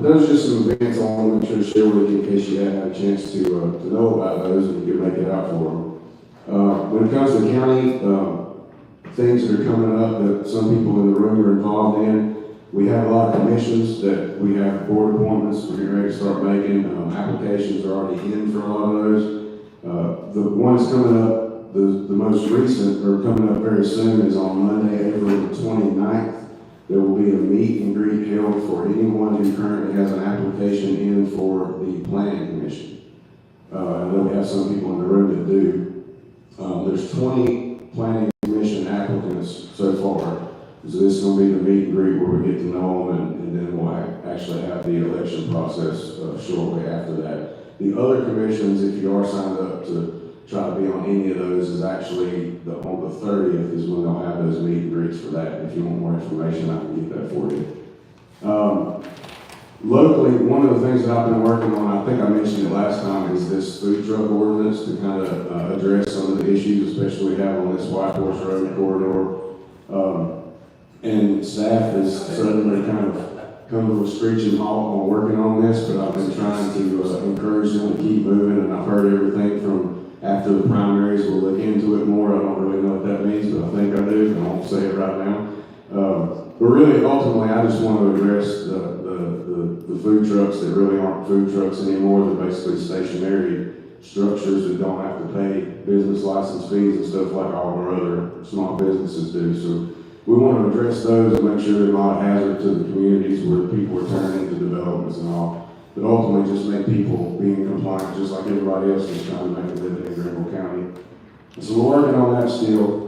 those are just some events I want to make sure to share with you in case you hadn't had a chance to know about those and you can make it out for them. When it comes to the county, things that are coming up that some people in the room are involved in, we have a lot of commissions that we have board appointments we're getting ready to start making. Applications are already in for a lot of those. The one that's coming up, the most recent, or coming up very soon, is on Monday, April 29th. There will be a meet and greet held for anyone who currently has an application in for the planning commission. I know we have some people in the room that do. There's 20 planning commission applicants so far. So this is going to be the meet and greet where we get to know them, and then we'll actually have the election process shortly after that. The other commissions, if you are signed up to try to be on any of those, is actually on the 30th is when they'll have those meet and greets for that. If you want more information, I can get that for you. Locally, one of the things that I've been working on, I think I mentioned it last time, is this food truck ordinance to kind of address some of the issues, especially we have on this White Horse Road corridor. And staff has certainly kind of come to a screeching halt on working on this, but I've been trying to encourage them to keep moving, and I've heard everything from after the primaries, we'll look into it more. I don't really know what that means, but I think I do, and I won't say it right now. But really, ultimately, I just want to address the food trucks that really aren't food trucks anymore. They're basically stationary structures that don't have to pay business license fees and stuff like all of our other small businesses do. So we want to address those and make sure they're not a hazard to the communities where people are turning into developments and all. But ultimately just make people be in compliance just like everybody else is trying to make a living in Greenville County. So we're working on that still.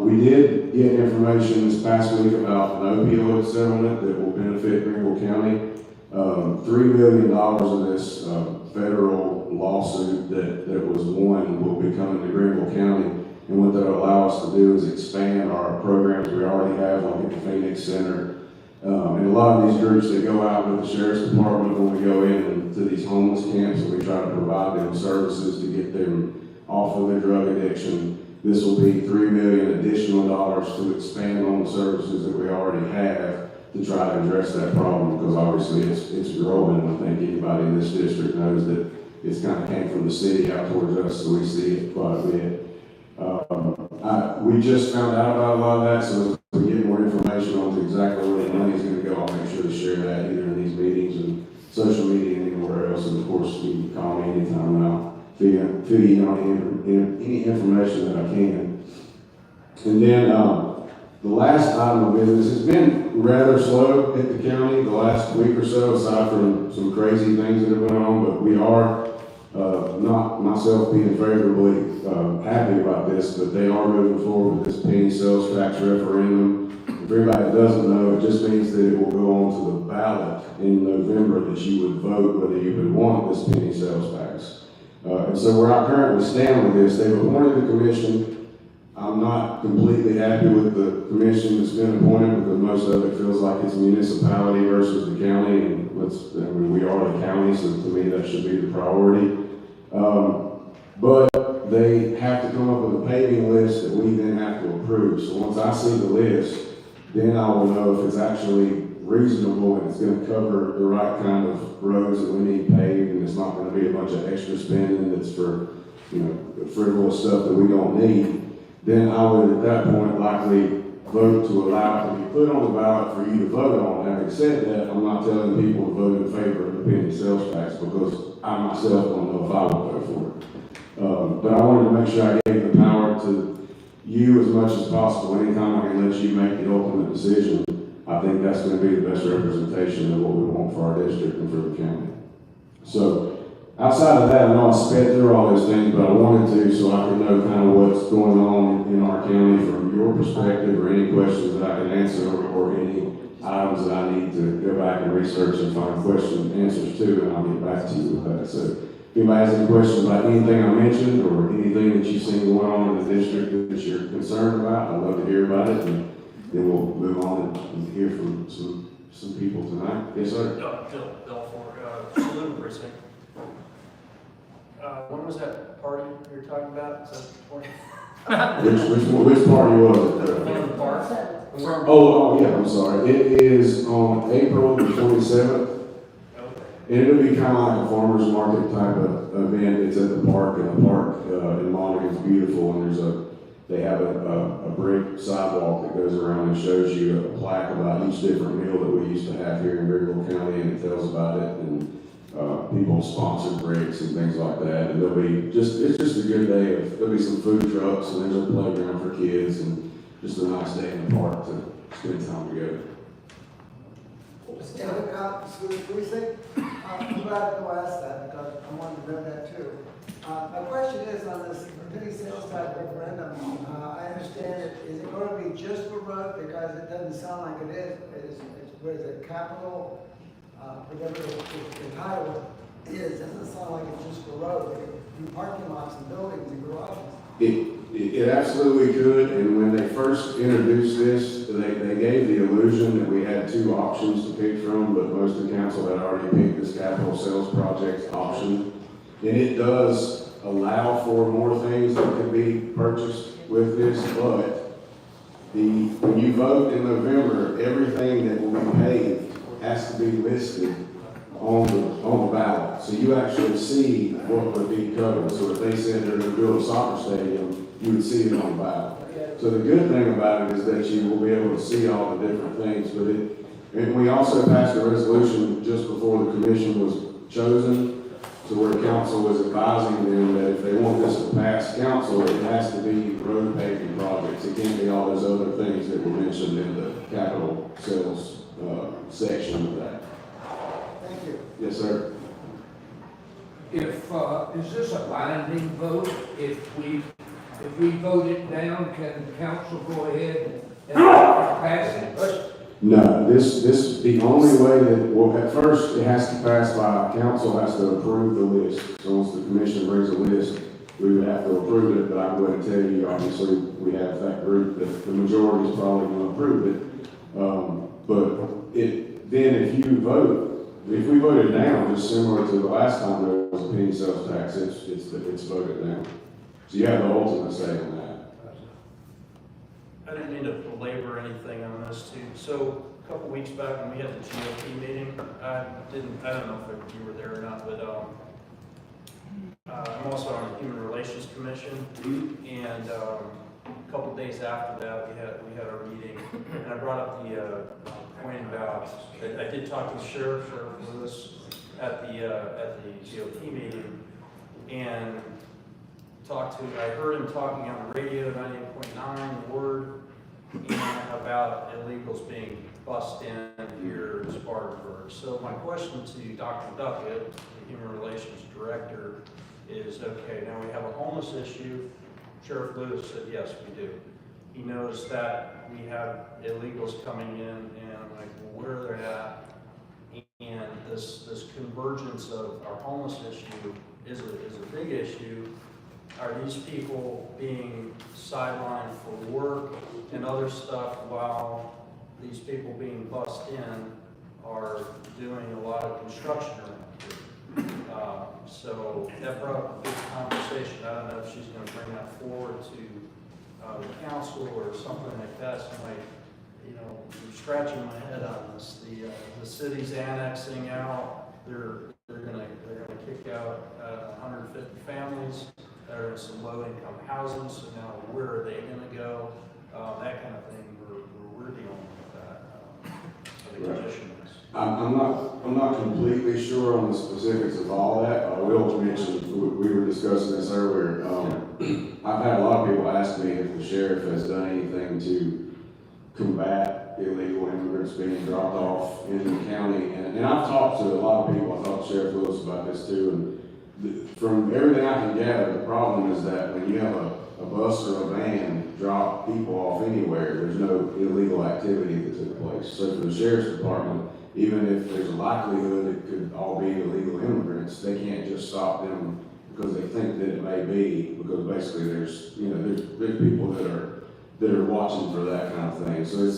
We did get information this past week about an opioid settlement that will benefit Greenville County. $3 million of this federal lawsuit that was won will be coming to Greenville County. And what that will allow us to do is expand our programs we already have, like at the Phoenix Center. And a lot of these groups that go out with the Sheriff's Department when we go into these homeless camps and we try to provide them services to get them off of their drug addiction. This will be $3 million additional dollars to expand on the services that we already have to try to address that problem, because obviously it's growing. And I think anybody in this district knows that it's kind of came from the city out towards us, so we see it quite a bit. We just found out about a lot of that, so as we get more information on exactly where the money is going to go, I'll make sure to share that either in these meetings and social media and anywhere else. And of course, you can call me anytime and I'll feed you on any information that I can. And then the last item of business has been rather slow at the county the last week or so, aside from some crazy things that have went on, but we are not myself being favorably happy about this, but they are moving forward with this penny sales tax referendum. If everybody doesn't know, it just means that it will go on to the ballot in November that you would vote whether you would want this penny sales tax. And so where I currently stand with this, they've appointed the commission. I'm not completely happy with the commission that's been appointed, because most of it feels like it's municipality versus the county, and we are the county, so to me that should be the priority. But they have to come up with a paving list that we then have to approve. So once I see the list, then I will know if it's actually reasonable and it's going to cover the right kind of roads that we need paved, and it's not going to be a bunch of extra spending that's for, frivolous stuff that we don't need. Then I would at that point likely vote to allow it to be put on the ballot for you to vote on. Having said that, I'm not telling people to vote in favor of the penny sales tax, because I myself don't know if I will vote for it. But I wanted to make sure I gave the power to you as much as possible. Anytime I can let you make the ultimate decision, I think that's going to be the best representation of what we want for our district and for the county. So outside of that, I know I sped through all those things, but I wanted to so I can know kind of what's going on in our county from your perspective, or any questions that I can answer, or any items that I need to go back and research and find answers to, and I'll get back to you with that. So if anybody has any questions about anything I mentioned or anything that you've seen going on in the district that you're concerned about, I'd love to hear about it, and then we'll move on and hear from some people tonight. Yes, sir? Bill for Saloon Precinct. When was that party you were talking about? Is that 20? Which party was it? The park. Oh, yeah, I'm sorry. It is on April the 27th. Okay. And it'll be kind of like a farmer's market type of event. It's at the park, and the park in Monterey is beautiful, and they have a brick sidewalk that goes around and shows you a plaque about each different meal that we used to have here in Greenville County, and it tells about it, and people sponsor bricks and things like that. And it's just a good day. There'll be some food trucks, and there's a playground for kids, and just a nice day in the park to spend time together. David Cobb, School Precinct. I'm glad you asked that because I wanted to know that too. My question is on this penny sales type referendum. I understand it. Is it going to be just for road? Because it doesn't sound like it is. What is it, capital, whatever the title is, doesn't sound like it's just for road. It could be parking lots and buildings and garages. It absolutely could, and when they first introduced this, they gave the illusion that we had two options to pick from, but most of the council had already picked this capital sales project option. And it does allow for more things that could be purchased with this, but when you vote in November, everything that will be paved has to be listed on the ballot. So you actually see what would be covered. So if they said they're going to build a soccer stadium, you would see it on the ballot. So the good thing about it is that you will be able to see all the different things. And we also passed a resolution just before the commission was chosen, so where council was advising them that if they want this to pass council, it has to be road paving projects. It can't be all those other things that were mentioned in the capital sales section of that. Thank you. Yes, sir. Is this a binding vote? If we vote it down, can council go ahead and pass it? No, the only way that, well, at first, it has to pass by, council has to approve the list. So once the commission brings a list, we would have to approve it, but I would tell you, obviously, we have that group, that the majority is probably going to approve it. Then if you vote, if we voted down, just similar to the last time there was a penny sales tax, it's voted down. So you have the ultimate say on that. I didn't mean to belabor anything on this too. So a couple weeks back when we had the GOP meeting, I don't know if you were there or not, but I'm also on the Human Relations Commission, and a couple days after that we had our meeting, and I brought up the point about, I did talk to the sheriff Lewis at the GOP meeting, and I heard him talking on the radio, 98.9, the Word, and about illegals being bussed in here in Spartanburg. So my question to Dr. Duckett, the Human Relations Director, is, okay, now we have a homeless issue. Sheriff Lewis said, yes, we do. He knows that we have illegals coming in, and I'm like, well, where are they at? And this convergence of our homeless issue is a big issue. Are these people being sidelined for work and other stuff while these people being bussed in are doing a lot of construction around here? So that brought up a big conversation. I don't know if she's going to bring that forward to the council or something like that. So I'm scratching my head on this. The city's annexing out. They're going to kick out 150 families that are in some low-income housing. So now where are they going to go? That kind of thing. We're dealing with that. The conditions. I'm not completely sure on the specifics of all that. I will mention, we were discussing this earlier. I've had a lot of people ask me if the sheriff has done anything to combat illegal immigrants being dropped off in the county. And I've talked to a lot of people. I talked to Sheriff Lewis about this too. And from everything I can gather, the problem is that when you have a bus or a van drop people off anywhere, there's no illegal activity that took place. So for the sheriff's department, even if there's a likelihood it could all be illegal immigrants, they can't just stop them because they think that it may be, because basically there's people that are watching for that kind of thing. So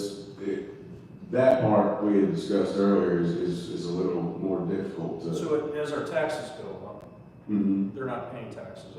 that part we had discussed earlier is a little more difficult to. So as our taxes go up, Mm-hmm. they're not paying taxes.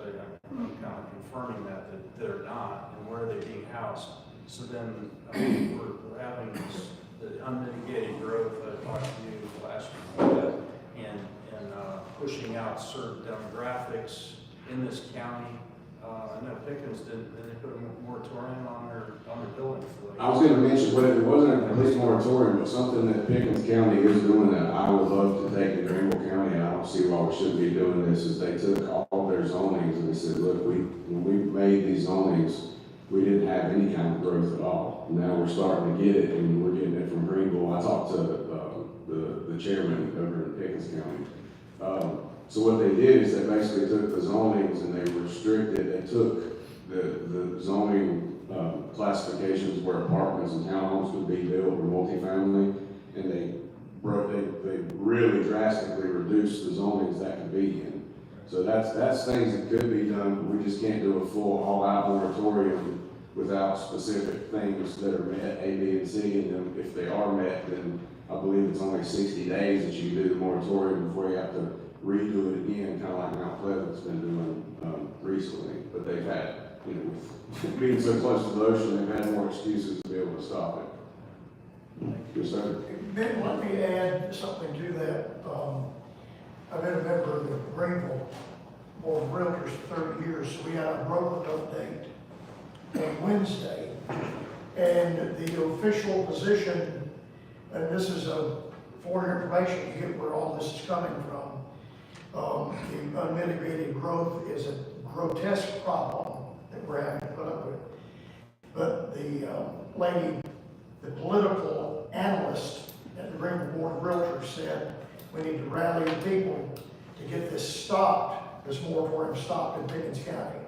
I'm kind of confirming that they're not, and where are they being housed? So then, we're having this, the unmitigated growth, I talked to you last week about that, and pushing out certain demographics in this county. I know Pickens didn't, they put a moratorium on their building for like. I was gonna mention, but it wasn't a complete moratorium, but something that Pickens County is doing that I would love to take in Greenville County, and I don't see why we shouldn't be doing this, is they took all their zonings and they said, look, when we made these zonings, we didn't have any kind of growth at all. Now we're starting to get it, and we're getting it from Greenville. I talked to the chairman over in Pickens County. So what they did is they basically took the zonings and they restricted, they took the zoning classifications where apartments and townhomes could be built or multifamily, and they really drastically reduced the zonings that could be in. So that's things that could be done. We just can't do a full all-out moratorium without specific things that are met, A, B, and C, and then if they are met, then I believe it's only 60 days that you do the moratorium before you have to redo it again, kind of like Mount Pleasant's been doing recently. But they've had, with being so close to the ocean, they've had more excuses to be able to stop it. Yes, sir. Ben, let me add something to that. I've been a member of the Greenville Board of Realtors for 30 years, so we had a broker update on Wednesday. And the official position, and this is for your information to get where all this is coming from, the unmitigated growth is a grotesque problem that we're having to put up with. But the lady, the political analyst at the Greenville Board of Realtors said, we need to rally the people to get this stopped, this moratorium stopped in Pickens County.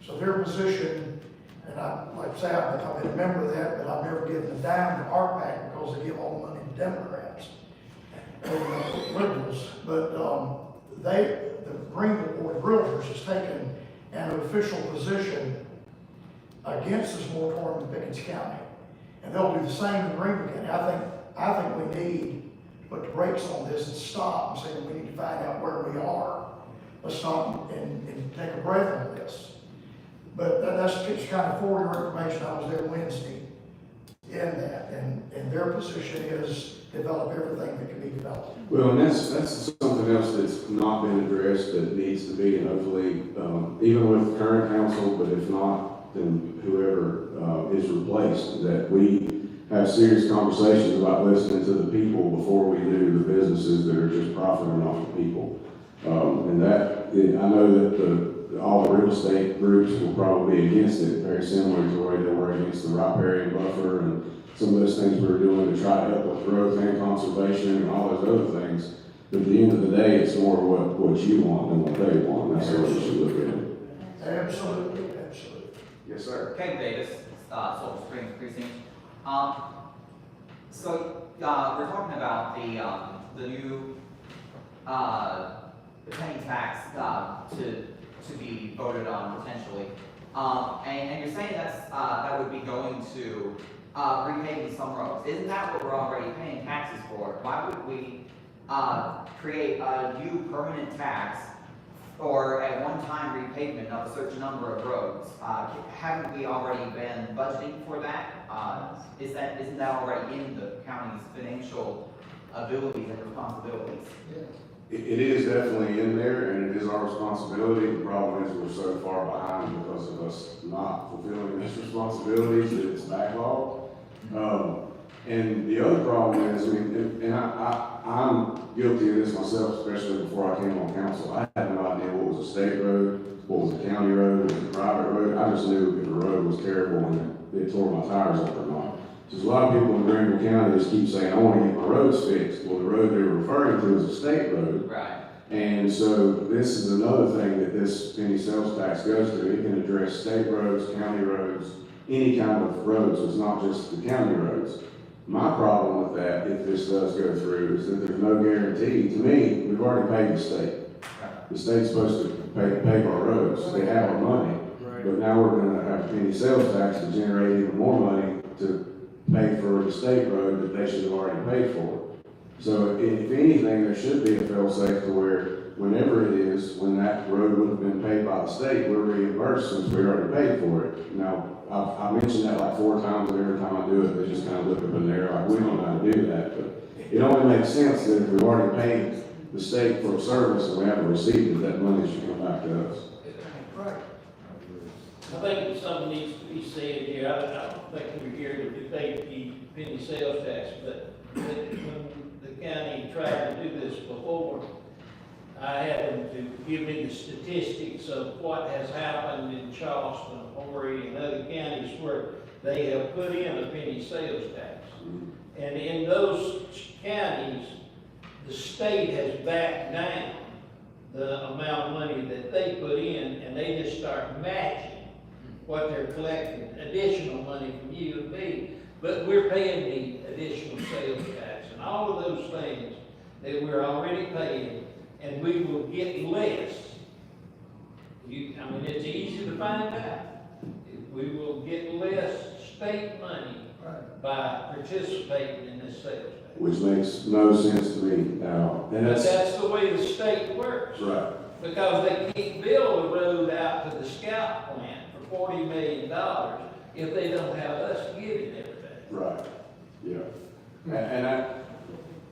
So their position, and like I say, I've been a member of that, but I've never given a dime to ARPAC because they give all the money to Democrats and liberals. But the Greenville Board of Realtors has taken an official position against this moratorium in Pickens County. And they'll do the same in Greenville County. I think we need to put the brakes on this and stop and say that we need to find out where we are. Let's stop and take a breath on this. But that's just kind of for your information. I was there Wednesday in that, and their position is develop everything that can be developed. Well, and that's something else that's not been addressed that needs to be, and hopefully, even with current council, but if not, then whoever is replaced, that we have serious conversations about listening to the people before we do the businesses that are just profiting off the people. And that, I know that all the real estate groups will probably be against it, very similar to the way they were against the riparian buffer and some of those things we were doing to try to help with growth and conservation and all those other things. But at the end of the day, it's more what you want than what they want. That's the way you should look at it. Absolutely, absolutely. Yes, sir. Ken Davis, Silver Springs Precinct. So we're talking about the new penny tax to be voted on potentially, and you're saying that would be going to repaving some roads. Isn't that what we're already paying taxes for? Why would we create a new permanent tax or a one-time repavement of a certain number of roads? Haven't we already been budgeting for that? Isn't that already in the county's financial abilities and responsibilities? It is definitely in there, and it is our responsibility. The problem is we're so far behind because of us not fulfilling these responsibilities that it's backlogged. And the other problem is, I'm guilty of this myself, especially before I came on council. I had no idea what was a state road, what was a county road, what was a private road. I just knew if a road was terrible and it tore my tires up or not. There's a lot of people in Greenville County just keep saying, I want to get my roads fixed. Well, the road they're referring to is a state road. Right. And so this is another thing that this penny sales tax goes to. It can address state roads, county roads, any kind of roads. It's not just the county roads. My problem with that, if this does go through, is that there's no guarantee. To me, we've already paid the state. The state's supposed to pay our roads. They have our money. But now we're going to have a penny sales tax to generate even more money to pay for the state road that they should have already paid for. So if anything, there should be a fail-safe to where whenever it is, when that road would have been paid by the state, we're reimbursed since we already paid for it. Now, I mentioned that like 4 times, and every time I do it, they just kind of look up in there like, we don't know how to do that, but it only makes sense that if we've already paid the state for a service and we haven't received it, that money should come back to us. Right. I think something needs to be said here. I don't think we're here to debate the penny sales tax, but when the county tried to do this before, I had them to give me the statistics of what has happened in Charleston, Horry, and other counties where they have put in a penny sales tax. And in those counties, the state has backed down the amount of money that they put in, and they just start matching what they're collecting, additional money from you and me, but we're paying the additional sales tax and all of those things that we're already paying, and we will get less. I mean, it's easy to find out. We will get less state money by participating in this sales tax. Which makes no sense to me at all. And But that's the way the state works. right. Because they can't build a road out to the scout plant for $40 million if they don't have us giving everything. Right, yeah. And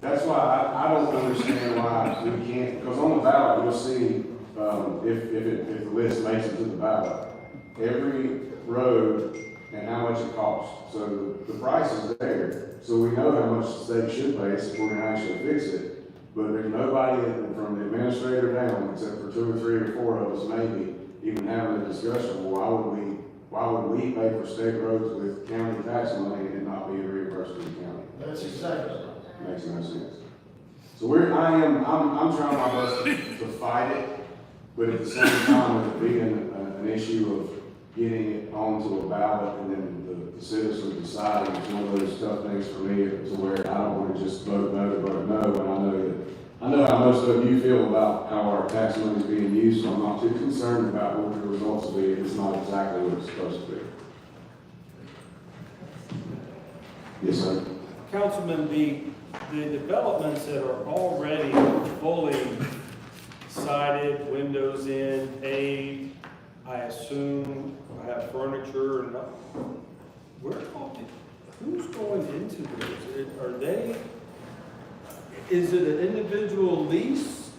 that's why I don't understand why we can't, because on the ballot, you'll see, if the list makes it to the ballot, every road and how much it costs. So the price is there, so we know how much the state should pay us if we're gonna actually fix it. But there's nobody from the administrator down, except for 2 or 3 or 4 of us maybe, even having a discussion, well, why would we pay for state roads with county tax money and it not be reimbursed to the county? That's exactly right. Makes no sense. So I'm trying my best to fight it, but at the same time, with it being an issue of getting it onto a ballot and then the citizens deciding, it's one of those tough things for me to where I don't want to just vote no to vote no, and I know how most of you feel about how our tax money is being used, so I'm not too concerned about what the results will be if it's not exactly what it's supposed to be. Yes, sir. Councilman, the developments that are already fully sided, windows in, paved, I assume have furniture and who's going into those? Is it an individual lease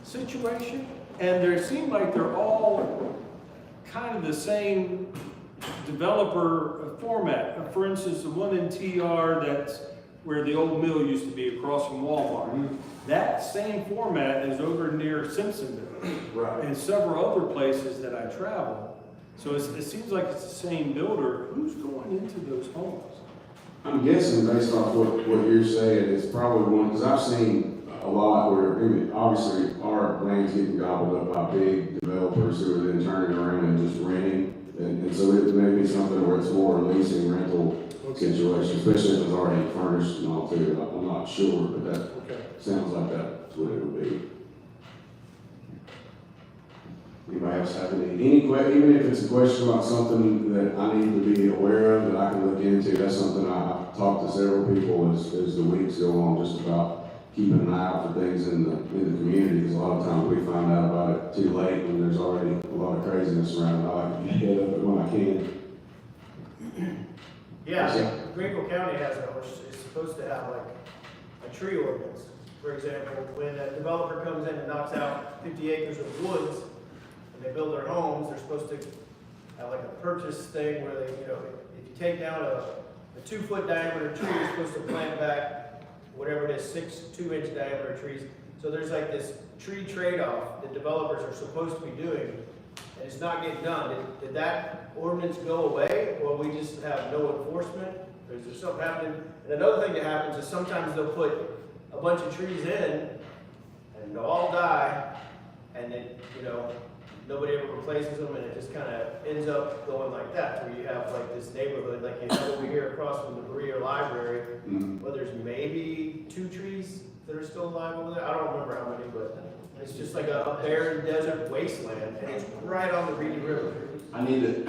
situation? And they seem like they're all kind of the same developer format. For instance, the one in TR that's where the old mill used to be across from Walmart. That same format is over near Simpsonville. Right. And several other places that I travel. So it seems like it's the same builder. Who's going into those homes? I'm guessing based off what you're saying, it's probably one, because I've seen a lot where, I mean, obviously our land's getting gobbled up by big developers who are then turning around and just renting. And so it may be something where it's more a leasing rental situation, especially if it's already furnished and all too. I'm not sure, but that sounds like that's what it would be. Anybody else have any even if it's a question about something that I need to be aware of that I can look into, that's something I've talked to several people as the weeks go on, just about keeping an eye out for things in the community, because a lot of times we find out about it too late when there's already a lot of craziness around. I like to get ahead of it when I can. Yeah, Greenville County has it's supposed to have like a tree ordinance. For example, when a developer comes in and knocks out 50 acres of woods, and they build their homes, they're supposed to have like a purchase thing where they, if you take down a 2-foot diameter tree, you're supposed to plant back whatever it is, 6 2-inch diameter trees. So there's like this tree trade-off that developers are supposed to be doing, and it's not getting done. Did that ordinance go away, or we just have no enforcement? Or is there something happening? And another thing that happens is sometimes they'll put a bunch of trees in, and they'll all die, and then, nobody ever replaces them, and it just kind of ends up going like that, where you have like this neighborhood, like you have over here across from the Berea Library, where there's maybe 2 trees that are still alive over there. I don't remember how many, but it's just like a barren desert wasteland, and it's right on the Reedy River. I need to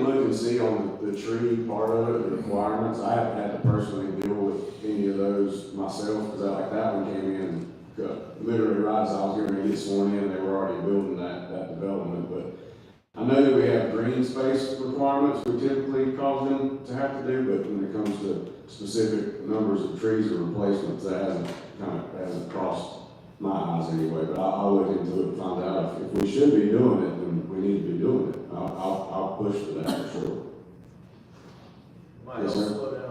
look and see on the tree part of it, the requirements. I haven't had to personally deal with any of those myself, because that one came in literally right as I was getting ready to get sworn in. They were already building that development, but I I know that we have green space requirements we typically cause them to have to do, but when it comes to specific numbers of trees or replacements, that hasn't crossed my eyes anyway, but I'll look into it and find out if we should be doing it, then we need to be doing it. I'll push for that for sure. Might Yes, help sir. slow down.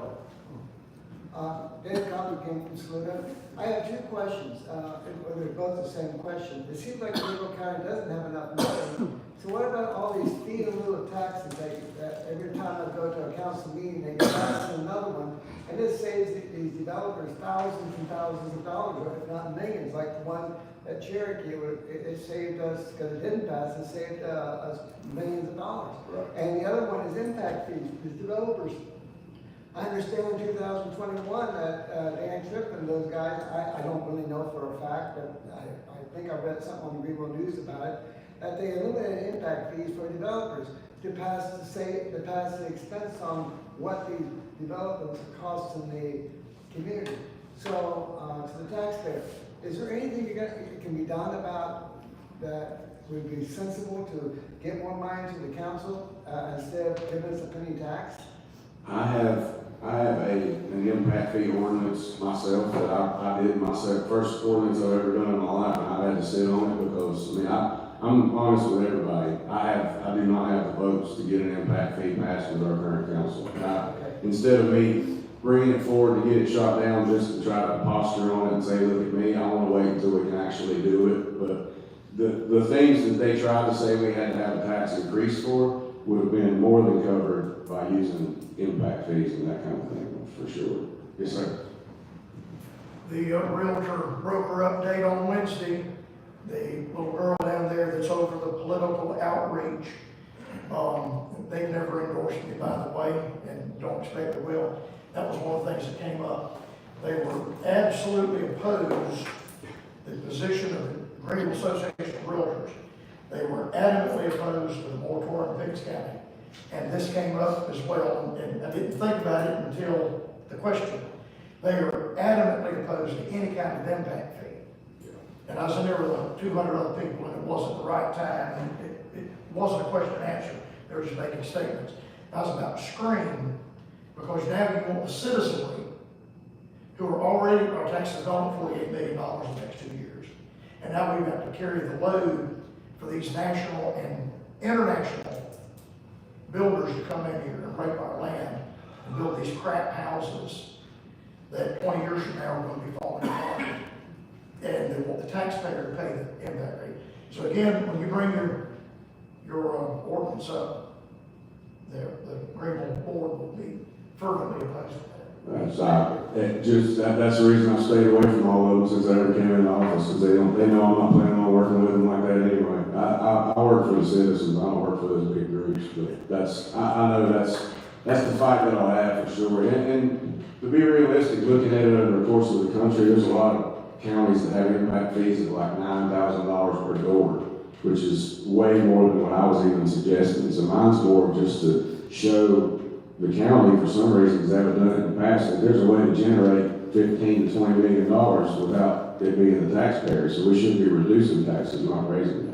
Dave Cobb came from Saluda. I have two questions, they're both the same question. It seems like Greenville County doesn't have enough money. So what about all these fee in lieu of taxes that every time I go to a council meeting, they get passed another one? And this saves these developers thousands and thousands of dollars, if not millions, like the one at Cherokee, it saved us, because it didn't pass, it saved us millions of dollars. Right. And the other one is impact fees, these developers. I understand in 2021 that Dan Tripp and those guys, I don't really know for a fact, but I think I read something on the Greenville News about it, that they eliminated impact fees for developers to pass the expense on what the developments are costing the community. So, to the taxpayer, is there anything that can be done about that would be sensible to get more money to the council instead of giving us a penny tax? I have an impact fee ordinance myself that I did myself, first ordinance I've ever done in my life, and I had to sit on it because, I'm honest with everybody. I do not have the votes to get an impact fee passed with our current council. Instead of me bringing it forward to get it shot down just to try to posture on it and say, look at me, I wanna wait until we can actually do it. But the things that they tried to say we had to have a tax increase for would have been more than covered by using impact fees and that kind of thing, for sure. Yes, sir. The Realtor broker update on Wednesday, the little girl down there that's over the political outreach, they've never endorsed me, by the way, and don't expect they will. That was one of the things that came up. They were absolutely opposed the position of the Greenville Association of Realtors. They were adamantly opposed to the moratorium in Pickens County. And this came up as well, and I didn't think about it until the question. They are adamantly opposed to any kind of impact fee. And I was in there with 200 other people, and it wasn't the right time, and it wasn't a question and answer. They were just making statements. I was about to scream, because now you want the citizenry, who are already, our taxes gone $48 million in the next 2 years. And now we've got to carry the load for these national and international builders to come in here and rape our land and build these crap houses that 20 years from now are going to be falling apart. And they want the taxpayer to pay the impact rate. So again, when you bring your ordinance up, the Greenville board will be fervently opposed to that. That's the reason I stayed away from all of them since I ever came into office, because they know I'm not planning on working with them like that anyway. I work for the citizens, I don't work for those big groups, but I know that's the fight that I'll have for sure. And to be realistic, looking at it over the course of the country, there's a lot of counties that have impact fees of like $9,000 per door, which is way more than what I was even suggesting. So mine's more just to show the county, for some reasons, they haven't done it in the past, that there's a way to generate $15 to $20 million without it being the taxpayer. So we should be reducing taxes, not raising them.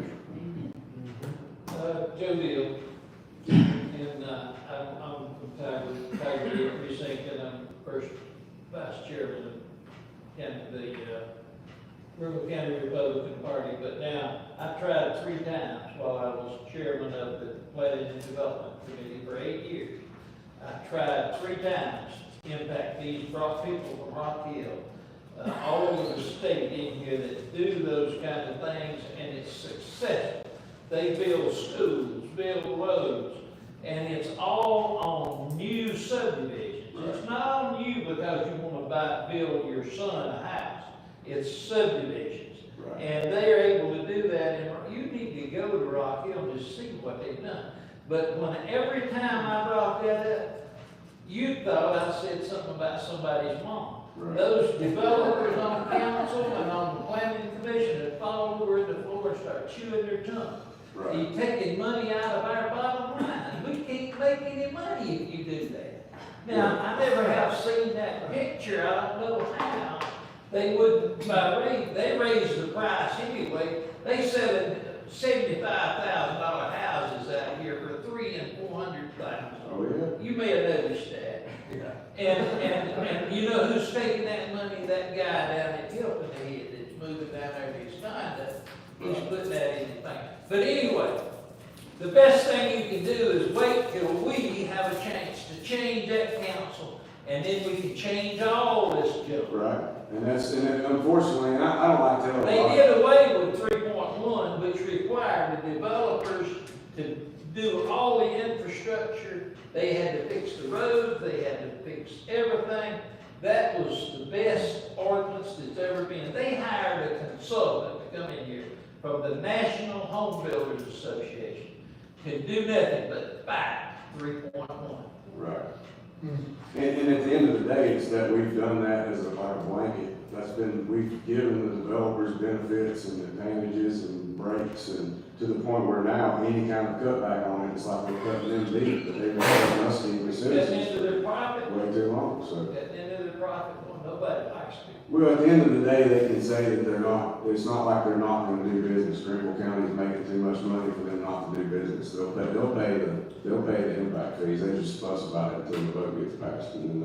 Joe Deal, and I'm from Tiger Precinct, and I'm first vice chairman of the Greenville County Republican Party. But now, I tried 3 times while I was chairman of the Planning and Development Committee for 8 years. I tried 3 times. Impact fees, brought people from Rock Hill, all over the state in here that do those kind of things, and it's successful. They build schools, build roads, and it's all on new subdivisions. It's not on you because you want to build your son a house. It's subdivisions. Right. And they are able to do that, and you need to go to Rock Hill and just see what they've done. But when every time I brought that up, you thought I said something about somebody's mom. Right. Those developers on council and on the planning commission that fall over the floor and start chewing their tongue. Right. You're taking money out of our bottom line. We can't make any money if you do that. Now, I never have seen that picture. I don't know how. They wouldn't, they raised the price anyway. They sell $75,000 houses out here for 300 and 400,000. Oh, yeah. You may have noticed that. And you know who's taking that money? That guy down at Hilton Head that's moving down there to his condo. He's putting that in the bank. But anyway, the best thing you can do is wait till we have a chance to change that council, and then we can change all this junk. Right, and then unfortunately, and I don't like telling. They did away with 3.1, which required the developers to do all the infrastructure. They had to fix the roads, they had to fix everything. That was the best ordinance that's ever been. They hired a consultant to come in here from the National Home Builders Association to do nothing but fight 3.1. Right. And at the end of the day, it's that we've done that as a blanket. We've given the developers benefits and advantages and breaks, and to the point where now any kind of cutback on it, it's like we're cutting them deep, but they've been cutting us deep as At the citizens end of their profit, way too long, so. at the end of their profit, well, nobody likes to. Well, at the end of the day, they can say that they're not, it's not like they're not gonna do business. Greenville County's making too much money for them not to do business. They'll pay the impact fees. They just fuss about it until the vote gets passed, and then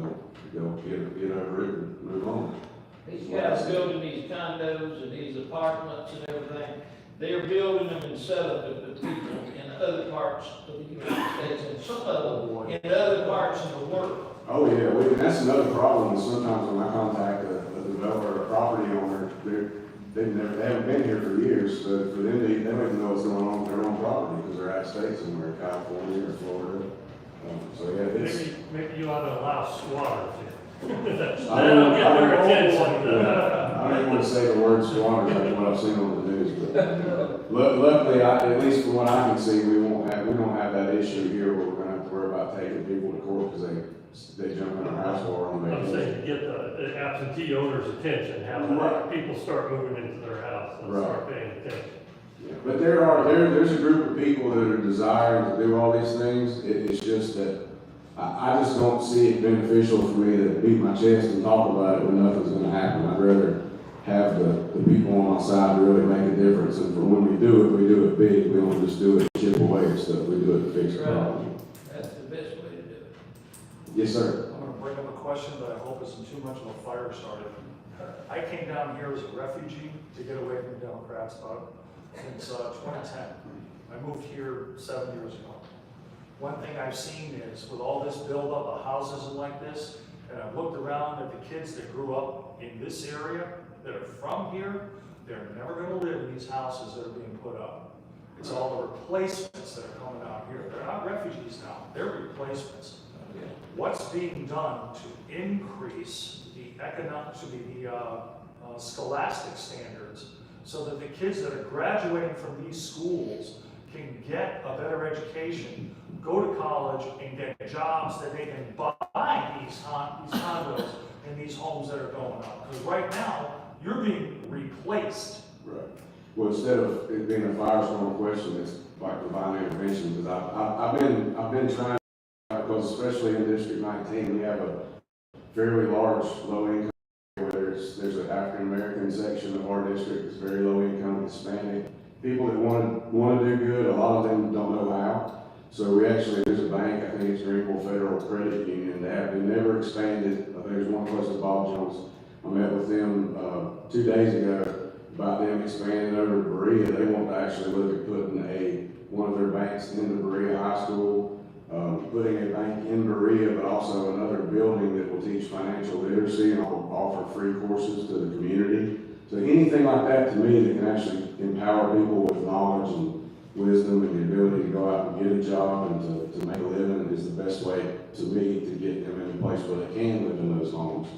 they'll get over it and move on. These guys building these condos and these apartments and everything, they're building them and selling them to people in other parts of the United States, and some of them in other parts of the world. Oh, yeah, and that's another problem, is sometimes when I contact a developer or a property owner, they haven't been here for years, so for them, they don't even know what's going on with their own property, because they're out of state somewhere, California or Florida. So, yeah, it's. Maybe you ought to allow squatters in. I That'll get their attention. don't even want to say the word squatters after what I've seen on the news, but luckily, at least from what I can see, we don't have that issue here where we're gonna have to worry about taking people to court because they jump in our house while we're on I'm vacation. saying to get the absentee owner's attention, have people start moving into their house and start paying attention. Yeah, but there's a group of people that are desiring to do all these things. It's just that I just don't see it beneficial for me to beat my chest and talk about it when nothing's gonna happen. I'd rather have the people on my side really make a difference, and for when we do it big. We don't just do it to chip away at stuff, we do it to fix the problem. That's the best way to do it. Yes, sir. I'm gonna bring up a question, but I hope isn't too much of a fire starter. I came down here as a refugee to get away from the Democrats since 2010. I moved here 7 years ago. One thing I've seen is with all this buildup of houses and like this, and I've looked around at the kids that grew up in this area, that are from here, they're never gonna live in these houses that are being put up. It's all the replacements that are coming out here. They're not refugees now, they're replacements. What's being done to increase the scholastic standards so that the kids that are graduating from these schools can get a better education, go to college, and get jobs that they can buy these condos and these homes that are going up? Because right now, you're being replaced. Right. Well, instead of it being a firestorm question, it's like divine intervention, because I've been trying, because especially in District 19, we have a fairly large low income where there's an African American section of our district that's very low income, Hispanic. People that want to do good, a lot of them don't know how. So there's a bank, I think it's Greenville Federal Credit Union, they never expanded. I think there's one close to Bob Jones. I met with them 2 days ago about them expanding over to Berea. They want to actually look at putting one of their banks in the Berea High School, putting a bank in Berea, but also another building that will teach financial literacy and offer free courses to the community. So anything like that, to me, that can actually empower people with knowledge and wisdom and the ability to go out and get a job and to make a living is the best way, to me, to get them in a place where they can live in those homes.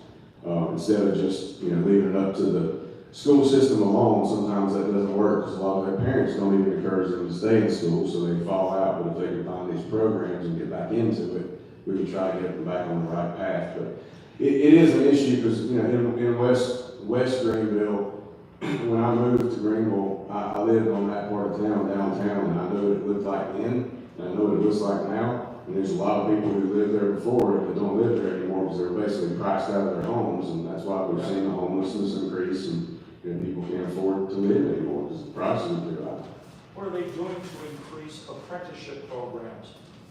Instead of just leaving it up to the school system alone. Sometimes that doesn't work because a lot of their parents don't even encourage them to stay in school, so they fall out. But if they can find these programs and get back into it, we can try to get them back on the right path. But it is an issue because in West Greenville, when I moved to Greenville, I lived on that part of town, downtown, and I know what it looked like then, and I know what it looks like now. And there's a lot of people who lived there before that don't live there anymore because they're basically priced out of their homes, and that's why we've seen the homelessness increase, and people can't afford to live anymore because the prices are too high. What are they doing to increase apprenticeship programs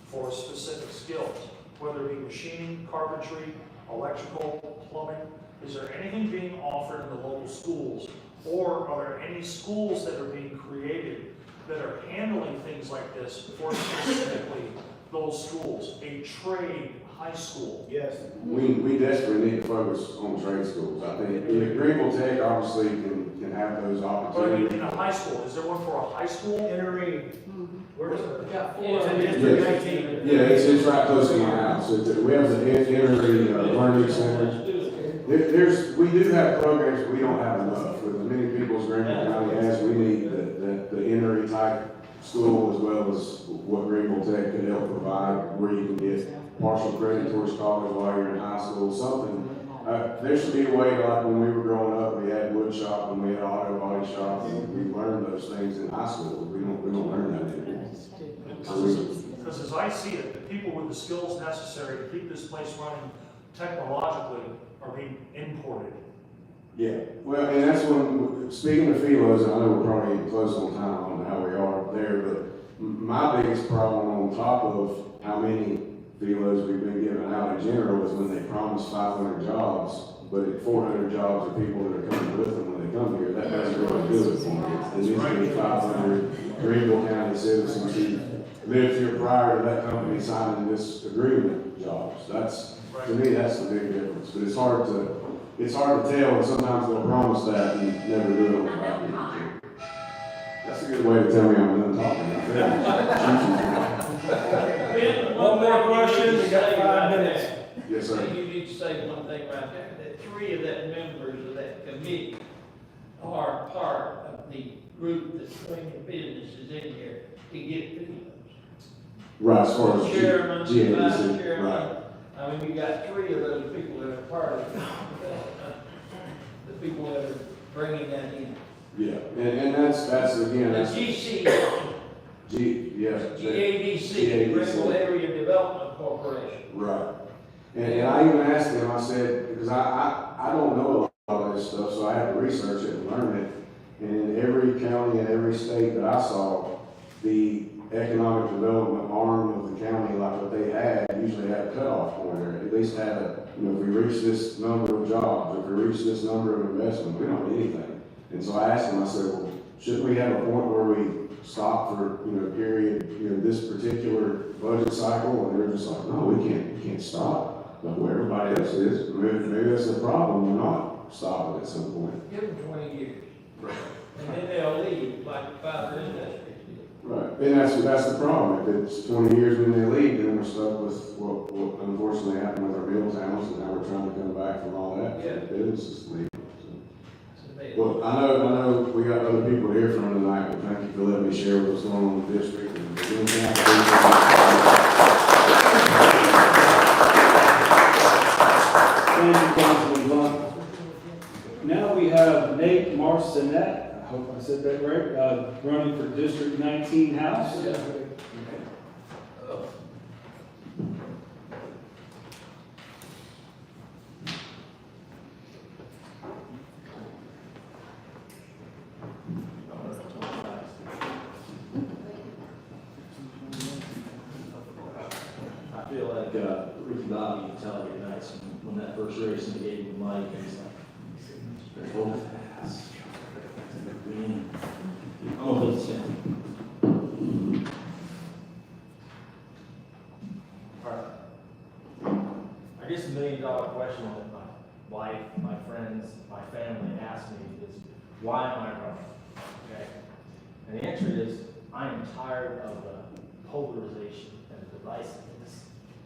for specific skills? Whether it be machining, carpentry, electrical, plumbing, is there anything being offered in the local schools? Or are there any schools that are being created that are handling things like this for specifically those schools? A trade high school? Yes. We desperately need to focus on trade schools. I think, Greenville Tech obviously can have those But I mean, opportunities. in a high school, is there one for a high school? Entering, where's it? We got It's in four. District 19. Yeah, it's right close to my house. We have the Entry Learning Center. Let's do it. We do have programs, but we don't have enough. With as many people as Greenville County has, we need the Entry type school as well as what Greenville Tech can help provide, where you can get partial credit towards college while you're in high school, something. There should be a way, like when we were growing up, we had wood shop and we had auto body shop, and we learned those things in high school. We don't learn that anymore. Because as I see it, the people with the skills necessary to keep this place running technologically are being imported. Yeah, well, and that's when, speaking of philos, I know we're probably getting close on time on how we are there, but my biggest problem on top of how many philos we've been giving out in general is when they promise 500 jobs, but 400 jobs are people that are coming with them when they come here. That doesn't really do it for me. It needs to be 500 Greenville County citizens who lived here prior to that company signing this agreement jobs. To me, that's the big difference, but it's hard to tell, and sometimes they'll promise that and never do it on the back end. That's a good way to tell me I'm done talking. One more question, we got 5 minutes. Yes, sir. You need to say one thing right there, that 3 of that members of that committee are part of the group that's bringing businesses in here to get to those. Right, as far as Chairman, vice GADC, chairman, right. I mean, you got 3 of those people that are part of it. The people that are bringing that in. Yeah, and that's again, The that's GADC, Greenville Area Development Corporation. Right. And I even asked him, I said, because I don't know a lot of this stuff, so I had to research it and learn it. And in every county and every state that I saw, the economic development arm of the county, like what they had, usually had a cutoff point, or at least had if we reach this number of jobs, if we reach this number of investment, we don't need anything. And so I asked him, I said, well, shouldn't we have a point where we stop for, period, this particular budget cycle? And they're just like, no, we can't stop. Like where everybody else is. Maybe that's the problem. We're not stopping at some point. Give them 20 years. Right. And then they'll leave like 5 industries. Right, and that's the problem. If it's 20 years when they leave, then we're stuck with what unfortunately happened with our mill towns, and now we're trying to come back from all that. Yeah. Businesses leaving. So they- Well, I know we got other people to hear from tonight, but thank you for letting me share what's going on in the district. And Thank you, Councilman Blunt. Now we have Nate Marcinet, I hope I said that right, running for District 19 House. I feel like Ricky Bobby in Talladega Nights when that first race and he gave him the mic and he's like, hold fast. I'm gonna put this in. I guess $1 million question that my wife, my friends, my family ask me is, why am I running? Okay? And the answer is, I am tired of the polarization and the divisiveness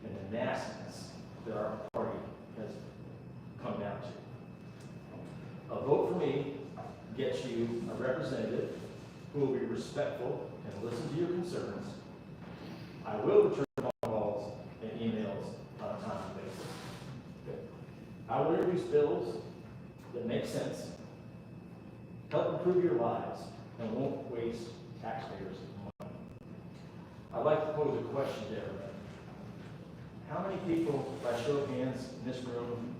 and the nastiness that our party has come down to. A vote for me gets you a representative who will be respectful and listen to your concerns. I will return phone calls and emails on a timely basis. Okay. I will introduce bills that make sense, help improve your lives, and won't waste taxpayers' money. I'd like to pose a question to everybody. How many people, by show of hands in this room,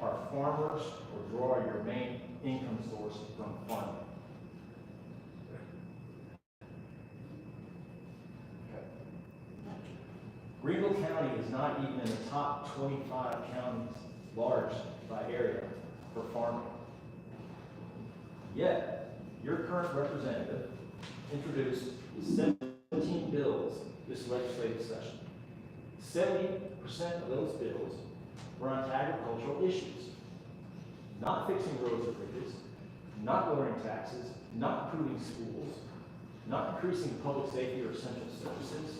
are farmers or draw your main income source from farming? County is not even in the top 25 counties large by area for farming. Yet, your current representative introduced 17 bills this legislative session. 70% of those bills were on agricultural issues. Not fixing roads or bridges, not lowering taxes, not improving schools, not increasing public safety or essential services,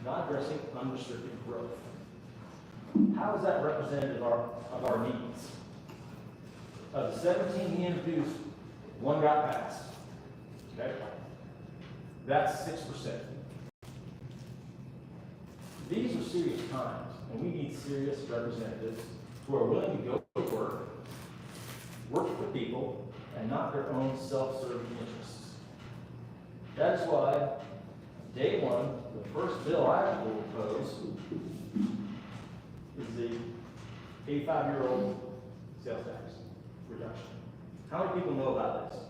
not addressing unrestricted growth. How is that representative of our needs? Of the 17 he introduced, one got passed. Okay? That's 6%. These are serious times, and we need serious representatives who are willing to go to work for people, and not their own self-serving interests. That is why, day one, the first bill I will propose is the 85-year-old sales tax reduction. How many people know about this?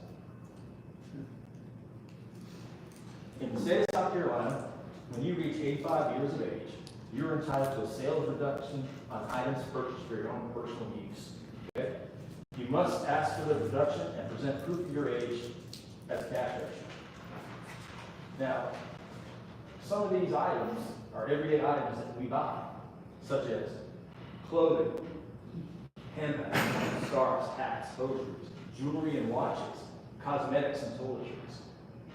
In the state of South Carolina, when you reach 85 years of age, you're entitled to a sales reduction on items purchased for your own personal use. Okay? You must ask for the reduction and present proof of your age as cash register. Now, some of these items are everyday items that we buy, such as clothing, handbags, scarves, hats, hosiery, jewelry and watches, cosmetics and toiletries,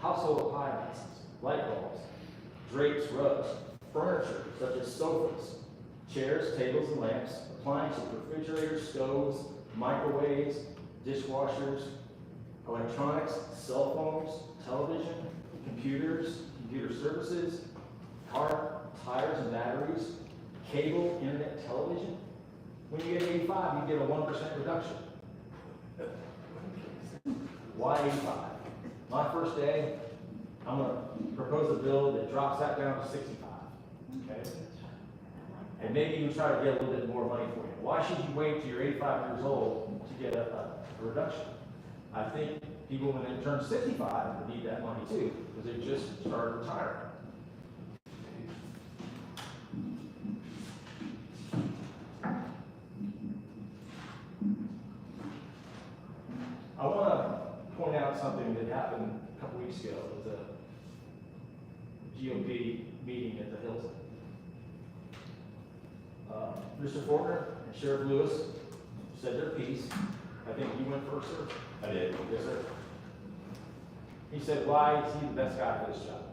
household appliances, light bulbs, drapes, rugs, furniture such as sofas, chairs, tables, and lamps, appliances, refrigerators, stoves, microwaves, dishwashers, electronics, cell phones, television, computers, computer services, car, tires and batteries, cable, internet, television. When you get 85, you get a 1% reduction. Why 85? My first day, I'm going to propose a bill that drops that down to 65. Okay? And maybe even try to get a little bit more money for you. Why should you wait till you're 85 years old to get a reduction? I think people when they turn 65 need that money too, because they just started retiring. I want to point out something that happened a couple weeks ago. It was a GOP meeting at the Hilton. Mr. Faulkner and Sheriff Lewis said their piece. I think you went first, sir? I did. Yes, sir. He said, why is he the best guy for this job?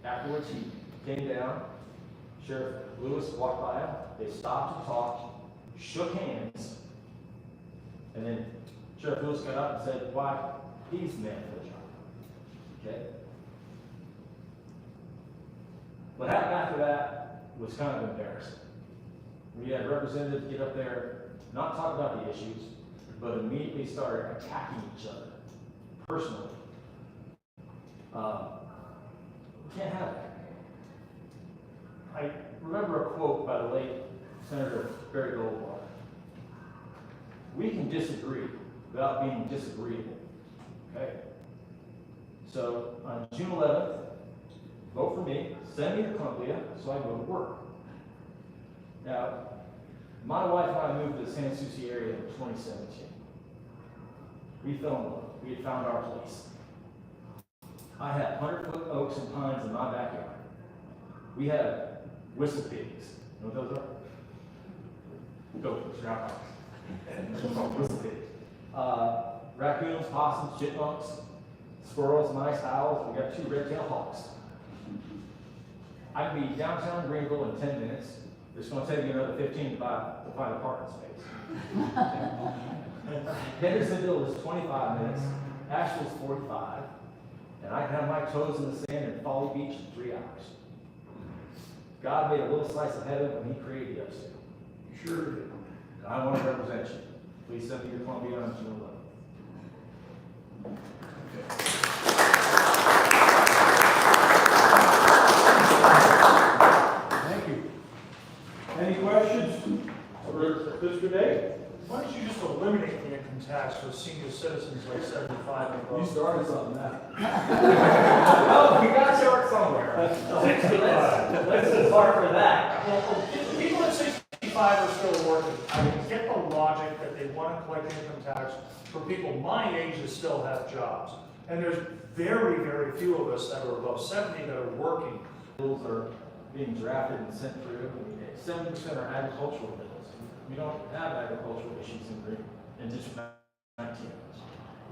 Afterwards, he came down. Sheriff Lewis walked by him. They stopped and talked, shook hands, and then Sheriff Lewis got up and said, why he's the man for the job. Okay? What happened after that was kind of embarrassing. We had representatives get up there, not talk about the issues, but immediately started attacking each other personally. We can't have that. I remember a quote by the late Senator Barry Goldwater. We can disagree without being disagreeable. Okay? So on June 11th, vote for me, send me to Columbia so I go to work. Now, my wife and I moved to the San Souci area in 2017. We fell in love. We had found our place. I had 100-foot oaks and pines in my backyard. We had whistle pigs. You know what those are? Goats, groundhogs. Whistle pigs. Raccoons, possums, chipmunks, squirrels, mice, owls. We got 2 red-tailed hawks. I can be downtown Greenville in 10 minutes. It's going to take me another 15 to find a parking space. Hendersonville is 25 minutes. Asheville's 45. And I can have my toes in the sand in Folly Beach in 3 hours. God made a little slice of heaven when he created the upstate. Sure did. And I want to represent you. Please send me to Columbia on June 11th. Thank you. Any questions for Mr. Day? Why don't you just eliminate the income tax for senior citizens like 75 and above? You started something now. Well, we got to start somewhere. Let's start for that. Well, 65 are still working. I get the logic that they want to collect income tax for people my age that still have jobs. And there's very, very few of us that are above 70 that are working. Bills are being drafted and sent through. 70% are agricultural bills. We don't have agricultural issues in District 19.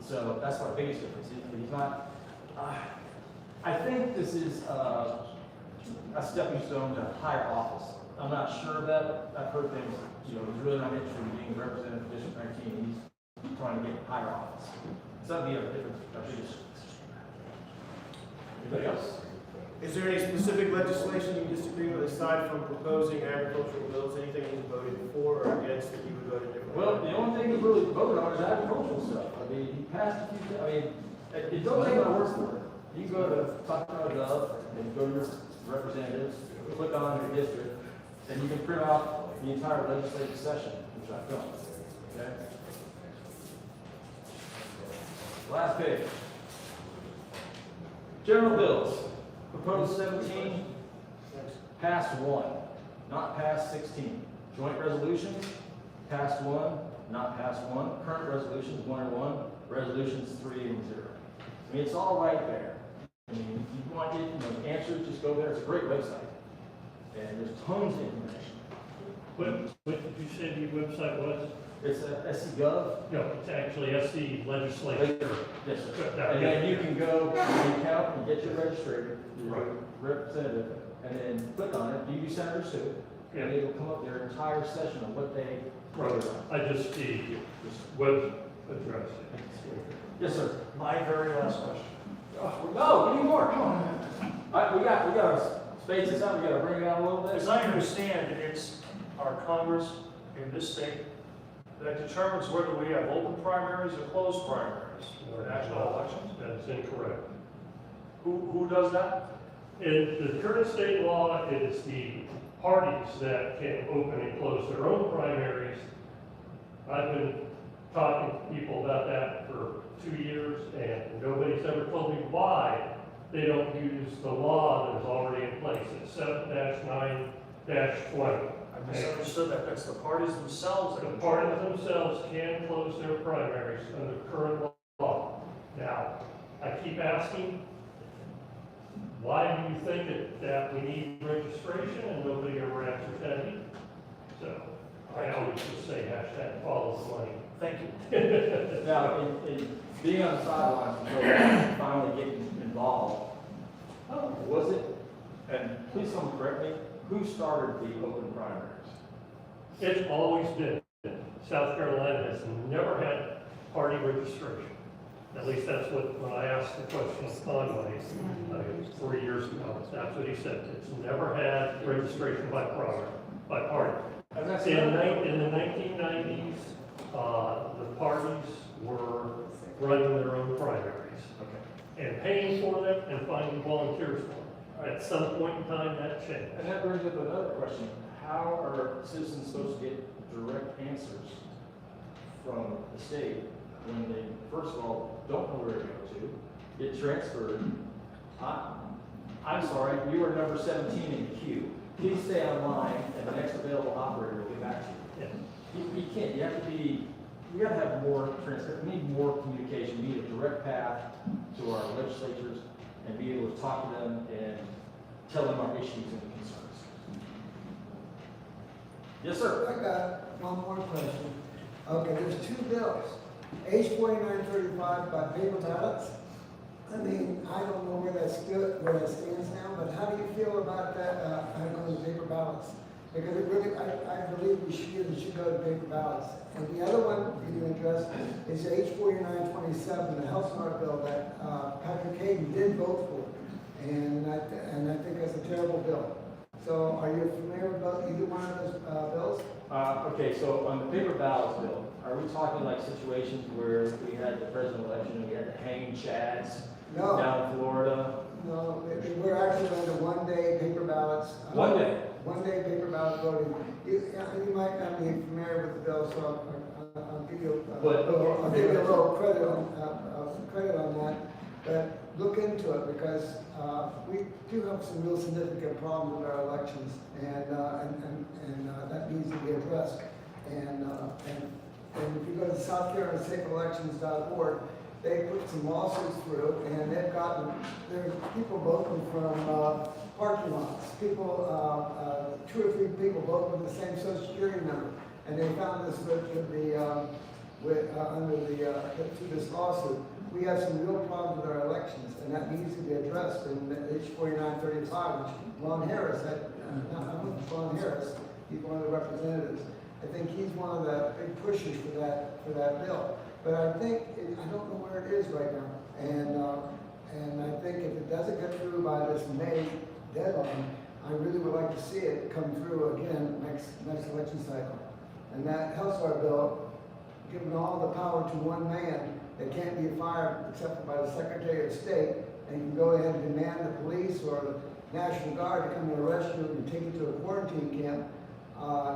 So that's our biggest difference. He's not. I think this is a stepping stone to higher office. I'm not sure of that. I've heard things. He's really not interested in being represented in District 19. He's trying to get higher office. So that'd be our biggest. Anybody else? Is there any specific legislation you disagree with aside from proposing agricultural bills? Anything you voted for or against that you would vote differently? Well, the only thing he really voted on is agricultural stuff. I mean, he passed a few, it don't take my word for it. You go to talk.gov and go to your representatives, click on your district, and you can print out the entire legislative session, which I've done. Okay? Last page. General bills. Proposed 17, passed 1, not passed 16. Joint resolutions, passed 1, not passed 1. Current resolutions, 1 and 1. Resolutions, 3 and 0. I mean, it's all right there. I mean, if you want to get answers, just go there. It's a great website. And there's tons of information. What did you say the website was? It's SCGOP. No, it's actually SC Legislature. Yes, sir. And then you can go to the account and get your registrator, your representative, and then click on it. You senators too. And it'll come up their entire session of what they wrote on. I just the web address. Yes, sir. My very last question. No, give me more. Come on. We got to space this out. We got to bring it out a little bit. As I understand, it's our Congress in this state that determines whether we have open primaries or closed primaries for national elections. That's incorrect. Who does that? In the current state law, it is the parties that can open and close their own primaries. I've been talking to people about that for 2 years, and nobody's ever told me why they don't use the law that is already in place. It's 7-9-20. I misunderstood that. That's the parties themselves. The parties themselves can close their primaries under current law. Now, I keep asking, why do you think that we need registration, and nobody ever answers that either? So I always just say #follow the money. Thank you. Now, in being on the sidelines until finally getting involved, was it, and please someone correct me, who started the open primaries? It's always been. South Carolina has never had party registration. At least that's what, when I asked the question of Conway 4 years ago, that's what he said. It's never had registration by party. In the 1990s, the parties were running their own primaries and paying for them and finding volunteers for them. At some point in time, that changed. And that brings up another question. How are citizens supposed to get direct answers from the state when they, first of all, don't know where to go to, get transferred? I'm sorry, you are number 17 in the queue. Please stay online, and the next available operator will get back to you. Yeah. You can't. We got to have more transparency. We need more communication. We need a direct path to our legislatures and be able to talk to them and tell them our issues and concerns. Yes, sir. I got one more question. Okay, there's 2 bills. H 4935 by paper ballots. I mean, I don't know where that stands now, but how do you feel about that, going to paper ballots? Because it really, I believe we should go to paper ballots. And the other one you addressed is H 4927, the health smart bill that Patrick Hayden did vote for. And I think that's a terrible bill. So are you familiar with either one of those bills? Okay, so on the paper ballots bill, are we talking like situations where we had the presidential election and we had the hanging chads down in Florida? No, we're actually going to 1 day paper ballots. 1 day? 1 day paper ballot voting. You might not be familiar with the bill, so I'll give you a little credit on that. But look into it, because we do have some real significant problems with our elections, and that needs to be addressed. And if you go to SouthCarolinaSafeElections.org, they put some lawsuits through, and they've gotten, there's people voting from parking lots, people, 2 or 3 people voting with the same social security number, and they found this through this lawsuit. We have some real problems with our elections, and that needs to be addressed in H 4935, which Ron Harris, I'm with Ron Harris, he's one of the representatives. I think he's one of the big pushers for that bill. But I think, I don't know where it is right now, and I think if it doesn't get through by this May deadline, I really would like to see it come through again next election cycle. And that health care bill, giving all the power to one man that can't be fired except by the Secretary of State, and you can go ahead and demand the police or the National Guard to come and arrest you and take you to a quarantine camp.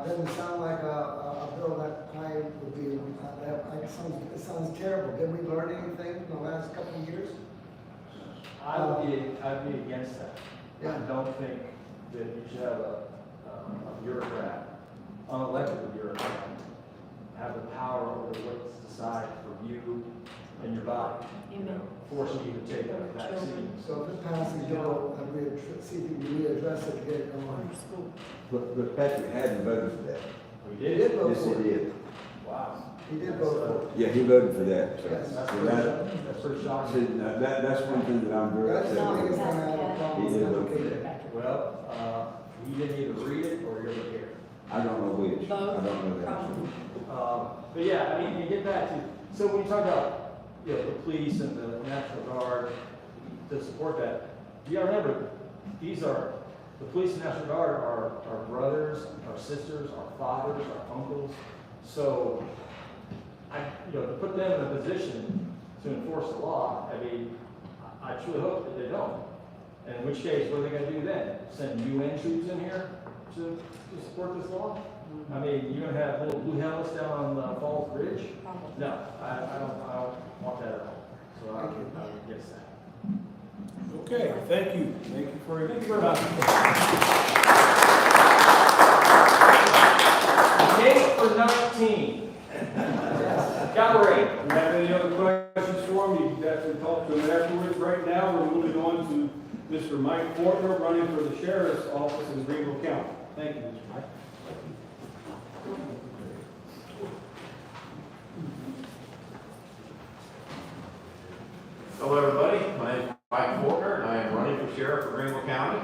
Doesn't sound like a bill that I would be, it sounds terrible. Did we learn anything in the last couple of years? I'd be against that. Yeah. I don't think that you should have a bureaucrat, unelected bureaucrat, have the power over what to decide for you and your body. Forcing you to take a vaccine. So if it passes, Joe, see if you can readdress it to get it going. But Patrick hadn't voted for that. We He did. did vote Yes, for he it. did. Wow. He did vote for it. Yeah, he voted for that. So, Yes. That's so pretty see, shocking. that's one thing that I'm very That's upset not with. his gonna have a problem. He did vote for Okay. that. Well, you didn't either read it or you're here. I don't know which. I don't know that. But yeah, I mean, you get back to, so when you talk about, the police and the National Guard to support that, you gotta remember, the police and National Guard are our brothers, our sisters, our fathers, our uncles. So, to put them in a position to enforce the law, I mean, I truly hope that they don't. And in which case, what are they gonna do then? Send UN troops in here to support this law? I mean, you're gonna have little blue helmets down on Falls Bridge? No, I don't want that at all. So I'm against that. Okay, thank you. Thank you for your. Thank you very much. Date for 19. Gallery. If you have any other questions for him, you can definitely talk to him afterwards. Right now, we're moving on to Mr. Mike Fortner, running for the Sheriff's Office in Greenville County. Thank you, Mr. Mike. Hello, everybody. My name is Mike Fortner, and I am running for sheriff for Greenville County.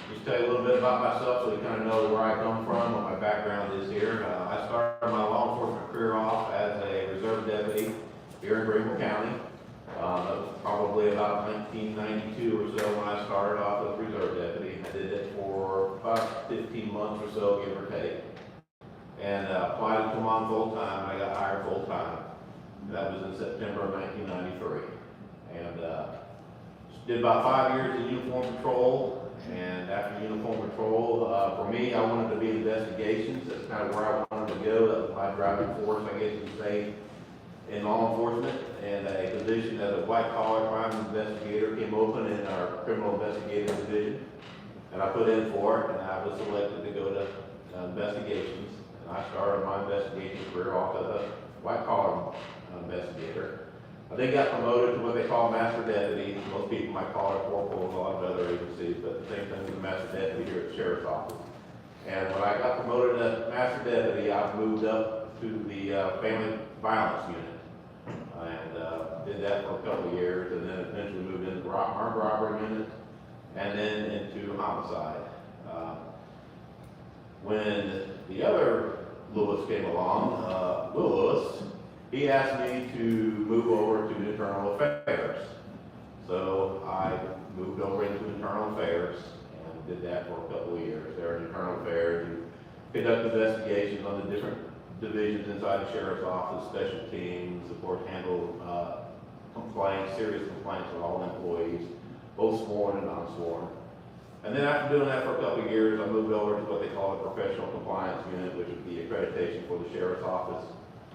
Just tell you a little bit about myself so you kind of know where I come from, what my background is here. I started my law enforcement career off as a reserve deputy here in Greenville County. That was probably about 1992 or so when I started off as reserve deputy. I did it for about 15 months or so, give or take. And applied to come on full time. I got hired full time. That was in September of 1993. And did about 5 years in uniform patrol. And after uniform patrol, for me, I wanted to be investigations. That's kind of where I wanted to go. That was my driving force, I guess you could say, in law enforcement. And a position as a white-collar crime investigator came open in our criminal investigative division. And I put in for it, and I was selected to go to investigations. And I started my investigation career off as a white-collar investigator. I then got promoted to what they call master deputy. Most people might call it corporal in a lot of other agencies, but the same thing as a master deputy here at the sheriff's office. And when I got promoted to master deputy, I moved up to the family violence unit. And did that for a couple of years, and then eventually moved into the armed robbery unit, and then into homicide. When the other Lewis came along, Will Lewis, he asked me to move over to internal affairs. So I moved over into internal affairs and did that for a couple of years. There in internal affairs, you conduct investigations on the different divisions inside the sheriff's office, special teams, of course, handle complaints, serious complaints of all employees, both sworn and non-sworn. And then after doing that for a couple of years, I moved over to what they call a professional compliance unit, which is the accreditation for the sheriff's office.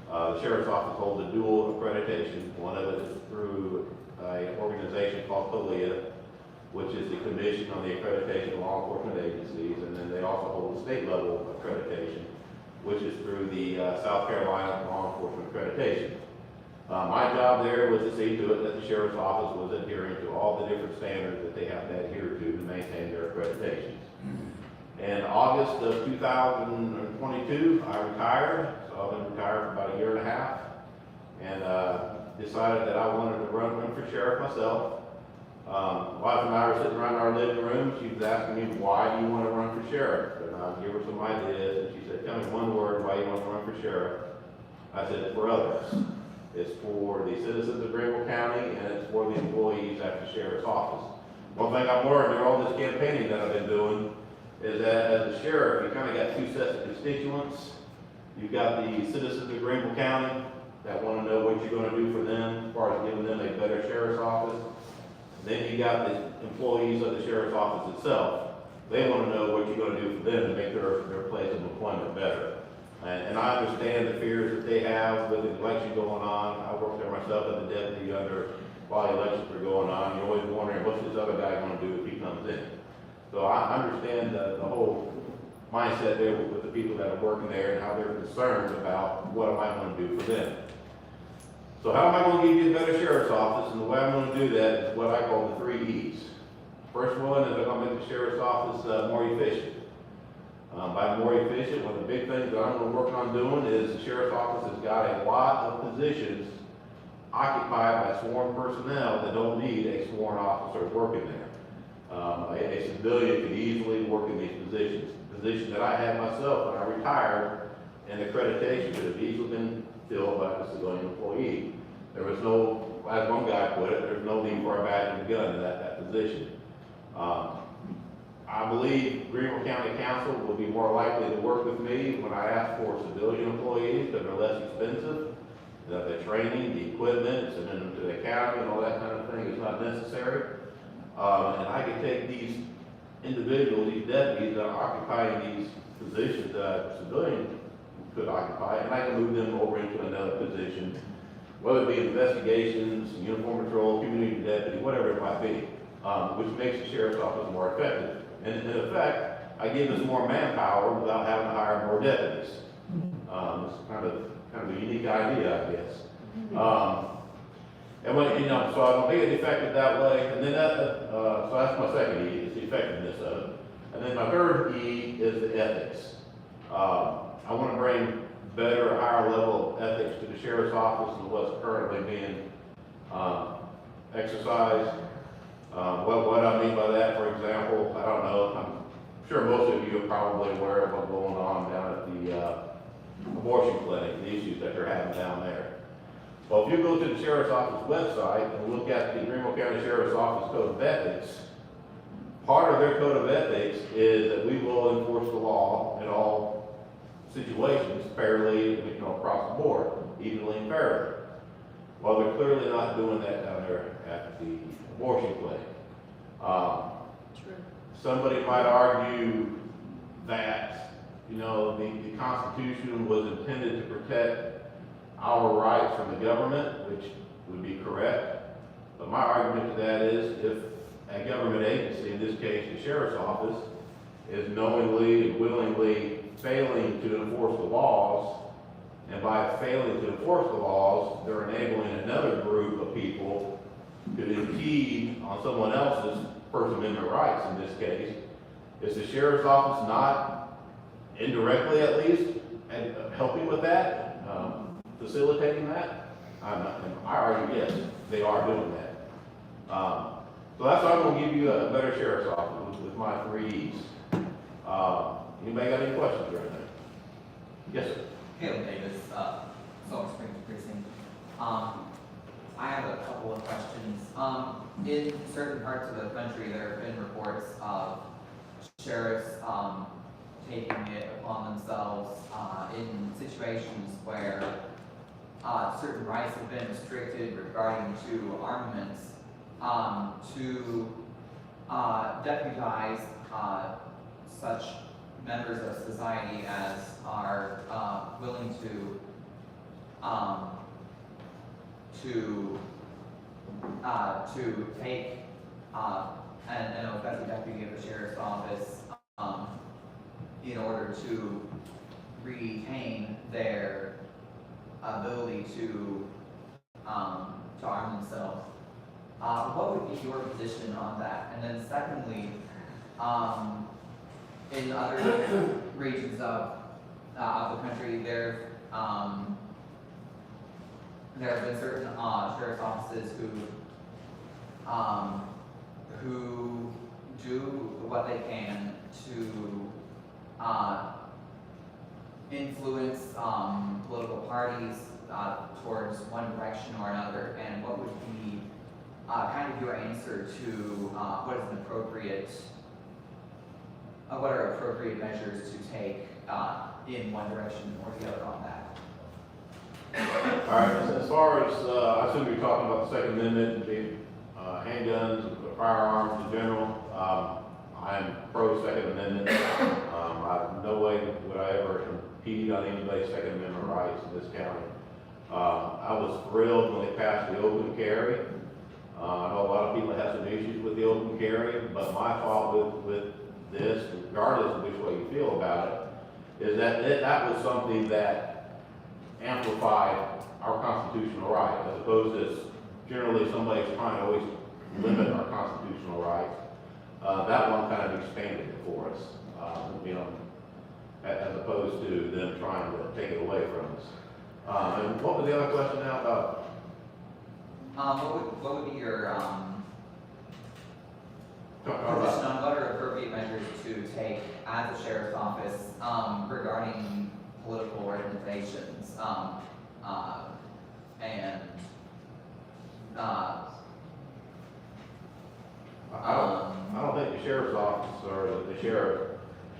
The sheriff's office holds a dual accreditation. One of it is through called COLIA, which is the Commission on the Accreditation of Law Enforcement Agencies, and then they also hold a state level accreditation, which is through the South Carolina Law Enforcement Accreditation. My job there was to see to it that the sheriff's office was adhering to all the different standards that they have to adhere to maintain their accreditations. In August of 2022, I retired, so I've been retired for about a year and a half, and decided that I wanted to run for sheriff myself. Wife and I were sitting around our living room. She was asking me, why do you want to run for sheriff? And I gave her some ideas, and she said, tell me one word why you want to run for sheriff. I said, it's for others. It's for the citizens of Greenville County, and it's for the employees at the sheriff's office. One thing I've learned through all this campaigning that I've been doing is that as a sheriff, you kind of got two sets of constituents. You've got the citizens of Greenville County that want to know what you're going to do for them as far as giving them a better sheriff's office. Then you got the employees of the sheriff's office itself. They want to know what you're going to do for them to make their place of employment better. And I understand the fears that they have with the election going on. I worked there myself as a deputy while the elections were going on. You're always wondering, what's this other guy going to do if he comes in? So I understand the whole mindset there with the people that are working there and how they're concerned about what am I going to do for them. So how am I going to give you a better sheriff's office? And the way I'm going to do that is what I call the 3 E's. First one is I'm going to make the sheriff's office more efficient. By more efficient, one of the big things that I'm going to work on doing is the sheriff's office has got a lot of positions occupied by sworn personnel that don't need a sworn officer working there. A civilian could easily work in these positions. The position that I had myself when I retired, and accreditation could have easily been filled by a civilian employee. There was no, as one guy put it, there's no need for a badge and a gun in that position. I believe Greenville County Council will be more likely to work with me when I ask for civilian employees because they're less expensive. The training, the equipment, sending them to the academy and all that kind of thing is not necessary. And I can take these individuals, these deputies that are occupying these positions that civilians could occupy, and I can move them over into another position, whether it be investigations, uniform patrol, community deputy, whatever it might be, which makes the sheriff's office more effective. And in effect, I give us more manpower without having to hire more deputies. It's kind of a unique idea, I guess. And when, so I don't make it effective that way. And then so that's my second E, is the effectiveness of it. And then my third E is the ethics. I want to bring better, higher level of ethics to the sheriff's office than what's currently being exercised. What I mean by that, for example, I don't know, I'm sure most of you are probably aware of what's going on down at the abortion clinic, the issues that they're having down there. Well, if you go to the sheriff's office website and look at the Greenville County Sheriff's Office Code of Ethics, part of their code of ethics is that we will enforce the law in all situations fairly, across the board, evenly and fairly. Well, they're clearly not doing that down there at the abortion clinic. Somebody might argue that, the Constitution was intended to protect our rights from the government, which would be correct. But my argument to that is if a government agency, in this case the sheriff's office, is knowingly and willingly failing to enforce the laws, and by failing to enforce the laws, they're enabling another group of people to impede on someone else's First Amendment rights in this case, is the sheriff's office not, indirectly at least, helping with that? Facilitating that? I argue yes, they are doing that. So that's why I'm going to give you a better sheriff's office with my 3 E's. Anybody got any questions right now? Yes, sir. Caleb Davis, Salt Springs Precinct. I have a couple of questions. In certain parts of the country, there have been reports of sheriffs taking it upon themselves in situations where certain rights have been restricted regarding to armaments to deputize such members of society as are willing to take and a special deputy of the sheriff's office, in order to retain their ability to arm themselves. What would be your position on that? And then secondly, in other regions of the country, there have been certain sheriff's offices who do what they can to influence political parties towards one direction or another, and what would be kind of your answer to what is an appropriate, what are appropriate measures to take in one direction or the other on that? All right, as far as, I assume you're talking about the Second Amendment, the handguns, the firearms in general. I'm pro Second Amendment. No way would I ever impede on anybody's Second Amendment rights in this county. I was thrilled when they passed the open carry. I know a lot of people have some issues with the open carry, but my thought with this, regardless of which way you feel about it, is that that was something that amplified our constitutional right, as opposed to generally somebody's trying to always limit our constitutional rights. That one kind of expanded it for us, as opposed to them trying to take it away from us. And what was the other question now about? What would be your position on what are appropriate measures to take at the sheriff's office regarding political organizations and I don't think the sheriff's office or the sheriff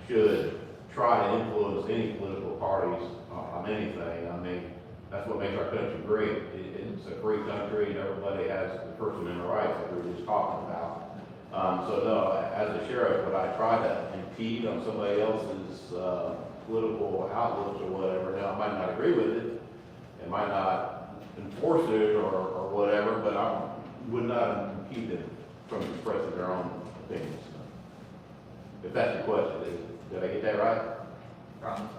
should try to influence any political parties on anything. I mean, that's what makes our country great. It's a free country and everybody has the First Amendment rights that we were just talking about. So no, as a sheriff, would I try to impede on somebody else's political outlooks or whatever? Now, I might not agree with it, and might not enforce it or whatever, but I would not impede them from expressing their own opinions. If that's the question, did I get that right? from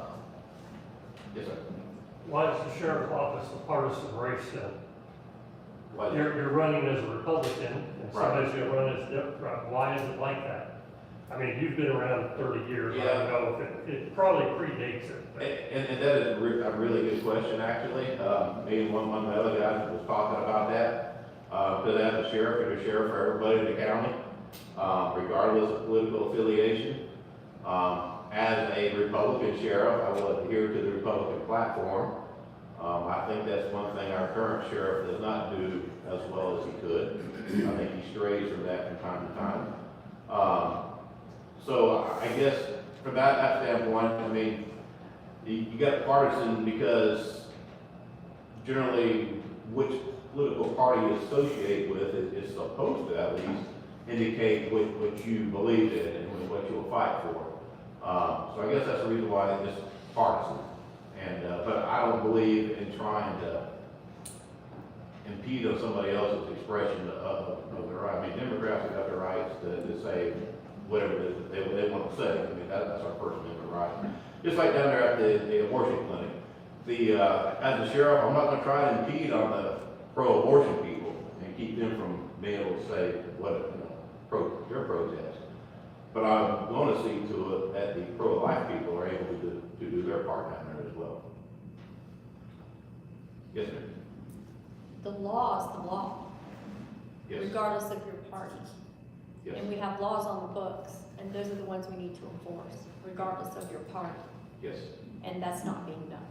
Yes, sir. Why is the sheriff's office a partisan race then? Why is it? You're running as a Republican, and Right. somebody's gonna run as Democrat. Why is it like that? I mean, you've been around 30 years, I Yeah. don't know if it probably predates it. but- And that is a really good question, actually. Me and one of my other guys was talking about that. Because as a sheriff, you're a sheriff for everybody in the county, regardless of political affiliation. As a Republican sheriff, I will adhere to the Republican platform. I think that's one thing our current sheriff does not do as well as he could. I think he strays from that from time to time. So I guess from that standpoint, I mean, you got partisan because generally which political party you associate with is supposed to at least indicate what you believe in and what you'll fight for. So I guess that's the reason why it's partisan. But I don't believe in trying to impede on somebody else's expression of their right. I mean, Democrats have got the rights to say whatever it is that they want to say. I mean, that's our First Amendment right. Just like down there at the abortion clinic. As a sheriff, I'm not going to try to impede on the pro-abortion people and keep them from being able to say what, their protest. But I'm going to see to it that the pro-life people are able to do their part down there as well. Yes, ma'am. The law is the law, Yes. regardless of your party. Yes. And we have laws on the books, and those are the ones we need to enforce, regardless of your party. Yes. And that's not being done.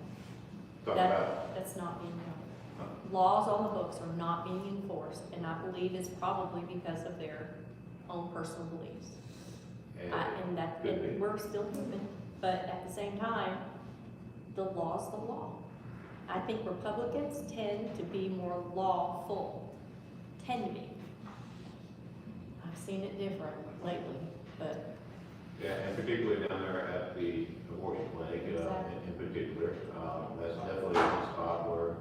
Talk about. That's not being done. Laws on the books are not being enforced, and I believe it's probably because of their own personal beliefs. And we're still human, but at the same time, the law's the law. I think Republicans tend to be more lawful, tend to be. I've seen it different lately, but. Yeah, and particularly down there at the abortion clinic, in particular, that's definitely one spot where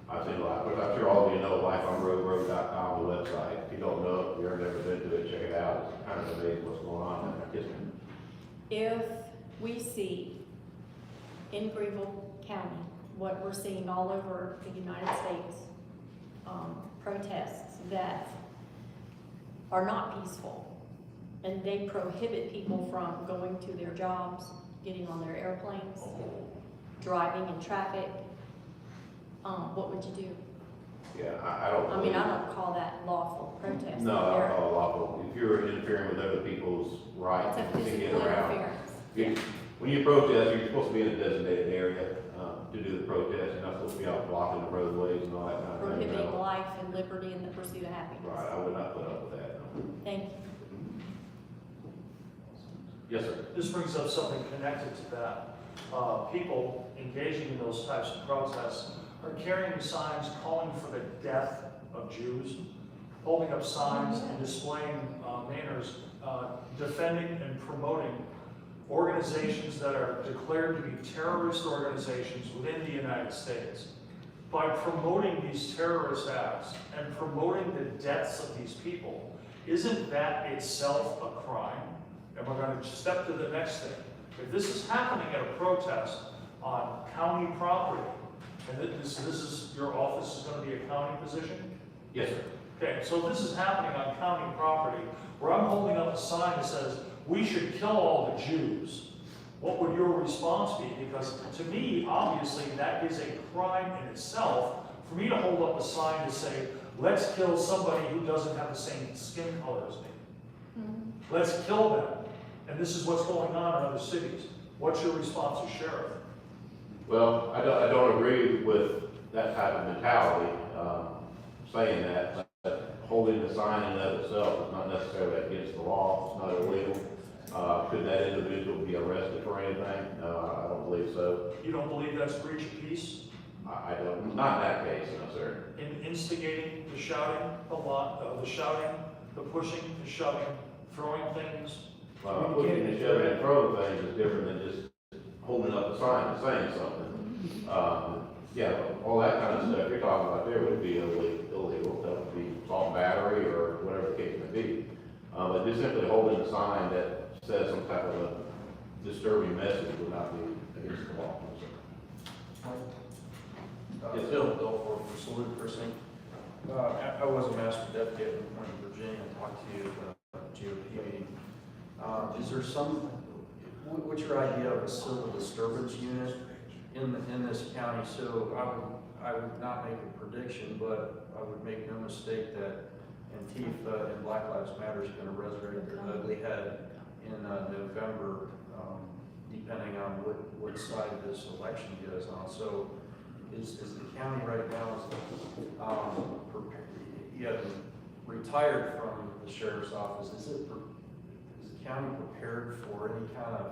I've seen a lot. But I'm sure all of you know LifeOnRoadRoad.com, the website. If you don't know it, you've never been to it, I was kind of amazed what's going on in that district. If we see in Greenville County what we're seeing all over the United States, protests that are not peaceful, and they prohibit people from going to their jobs, getting on their airplanes, driving in traffic, what would you do? Yeah, I don't. I mean, I don't call that lawful protest. No, I don't call it lawful. If you're interfering with other people's rights It's a to get physical around. interference. When you protest, you're supposed to be in a designated area, to do the protest. You're not supposed to be out blocking the roadways and all that kind of thing. Prohibiting No. life and liberty and the pursuit of happiness. Right, I would not put up with that. No. Thank you. Yes, sir. This brings up something connected to that. People engaging in those types of protests are carrying signs calling for the death of Jews, holding up signs and displaying banners defending and promoting organizations that are declared to be terrorist organizations within the United States. By promoting these terrorist acts and promoting the deaths of these people, isn't that itself a crime? And we're going to step to the next thing. If this is happening at a protest on county property, and this is, your office is going to be a county position? Yes, sir. Okay, so if this is happening on county property, where I'm holding up a sign that says, we should kill all the Jews, what would your response be? Because to me, obviously, that is a crime in itself. For me to hold up a sign to say, let's kill somebody who doesn't have the same skin color as me. Mm-hmm. Let's kill them. And this is what's going on in other cities. What's your response as sheriff? Well, I don't agree with that type of mentality, saying that. Holding the sign in and of itself is not necessarily against the law, it's not illegal. Could that individual be arrested for anything? No, I don't believe so. You don't believe that's breach of peace? I don't, not in that case, no, sir. In instigating the shouting, the shouting, the pushing, the shoving, throwing things? Pushing and shoving and throwing things is different than just holding up a sign and saying something. Yeah, all that kind of stuff you're talking about there would be illegal. That would be assault, battery, or whatever the case may be. But just simply holding a sign that says some type of a disturbing message would not be against the law. Yes, Bill for Salute Precinct. I was a master deputy in Virginia and talked to you at the GOP meeting. Is there what's your idea of a civil disturbance unit in this county? So I would not make a prediction, but I would make no mistake that Antifa and Black Lives Matter is going to resurrect their ugly head in November, depending on what side this election goes on. So is the county right now, you have retired from the sheriff's office, is the county prepared for any kind of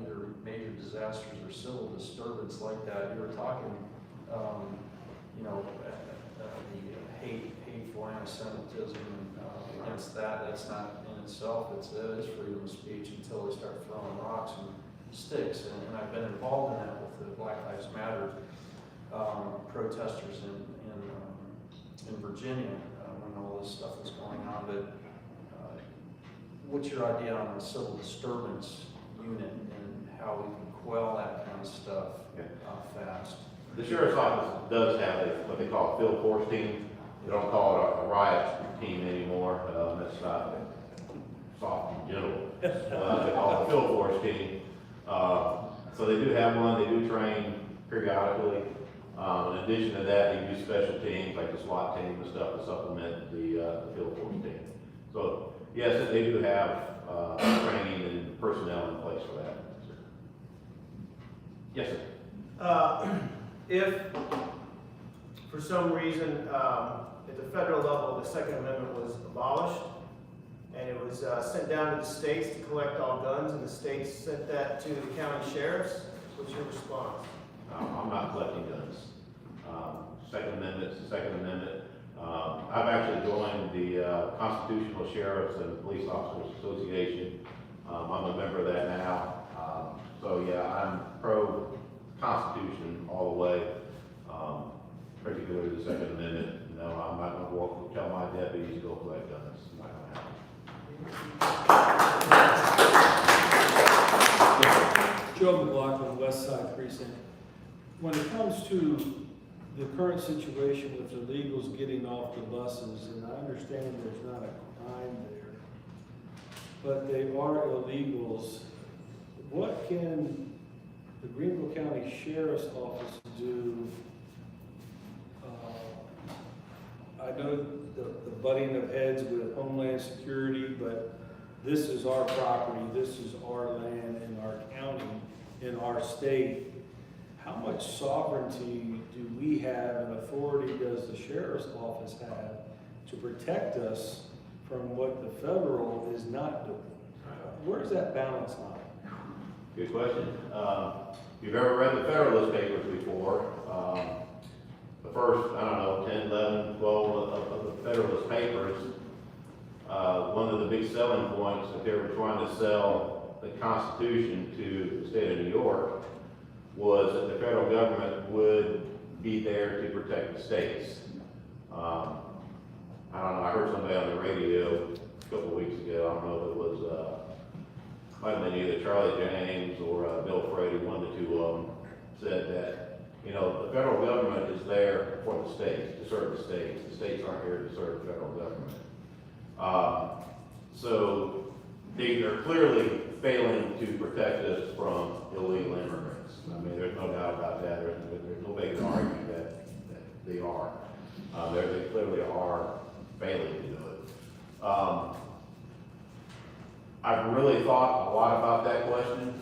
either major disasters or civil disturbance like that? You were talking, the hateful anti-Semitism against that. That's not in itself. That is freedom of speech until they start throwing rocks and sticks. And I've been involved in that with the Black Lives Matter protesters in Virginia when all this stuff was going on. But what's your idea on the civil disturbance unit and how we can quell that kind of stuff fast? The sheriff's office does have what they call a field force team. They don't call it a riot team anymore. That's not soft and gentle. They call it a field force team. So they do have one. They do train periodically. In addition to that, they use special teams like the SWAT team and stuff to supplement the field force team. So yes, they do have training and personnel in place for that. Yes, sir. If, for some reason, at the federal level, the Second Amendment was abolished, and it was sent down to the states to collect all guns, and the states sent that to the county sheriffs, what's your response? I'm not collecting guns. Second Amendment is the Second Amendment. I've actually joined the Constitutional Sheriffs and Police Officers Association. I'm a member of that now. So yeah, I'm pro-Constitution all the way, particularly the Second Amendment. No, I'm not going to tell my deputies to go collect guns. It's not going to happen. Joe McLaughlin, West Side Precinct. When it comes to the current situation with illegals getting off the buses, and I understand there's not a crime there, but they are illegals, what can the Greenville County Sheriff's Office do? I know the butting of heads with Homeland Security, but this is our property, this is our land in our county, in our state. How much sovereignty do we have and authority does the Sheriff's Office have to protect us from what the federal is not doing? Where's that balance line? Good question. If you've ever read the Federalist Papers before, the first, 10, 11, 12 of the Federalist Papers, one of the big selling points that they were trying to sell the Constitution to the state of New York was that the federal government would be there to protect the states. I heard somebody on the radio a couple of weeks ago, I don't know if it was, might have been either Charlie James or Bill Frady, one of the two of them, said that, the federal government is there for the states, to serve the states. The states aren't here to serve the federal government. So they are clearly failing to protect us from illegal immigrants. I mean, there's no doubt about that. There's no way to argue that they are. They clearly are failing to do it. I've really thought a lot about that question.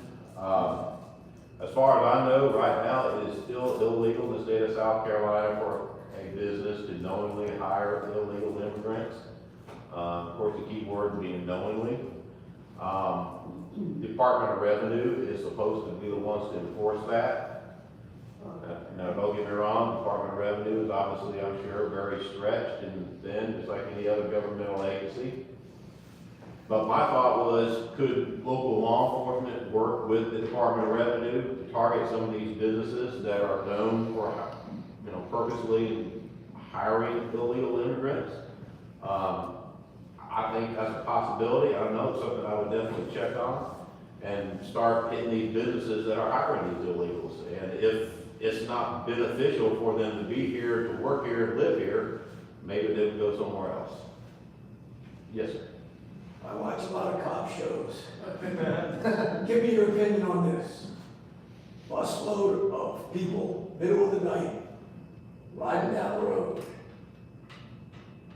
As far as I know, right now, it is still illegal in the state of South Carolina for a business to knowingly hire illegal immigrants. Of course, the key word being knowingly. Department of Revenue is supposed to be the ones to enforce that. Now, don't get me wrong, Department of Revenue is obviously, I'm sure, very stretched and thin, just like any other governmental agency. But my thought was, could local law enforcement work with the Department of Revenue to target some of these businesses that are known for, purposely hiring illegal immigrants? I think that's a possibility. I don't know, it's something I would definitely check on and start hitting these businesses that are hiring these illegals. And if it's not beneficial for them to be here, to work here, and live here, maybe they would go somewhere else. Yes, sir. I watch a lot of cop shows. Give me your opinion on this. Busload of people, middle of the night, riding down the road.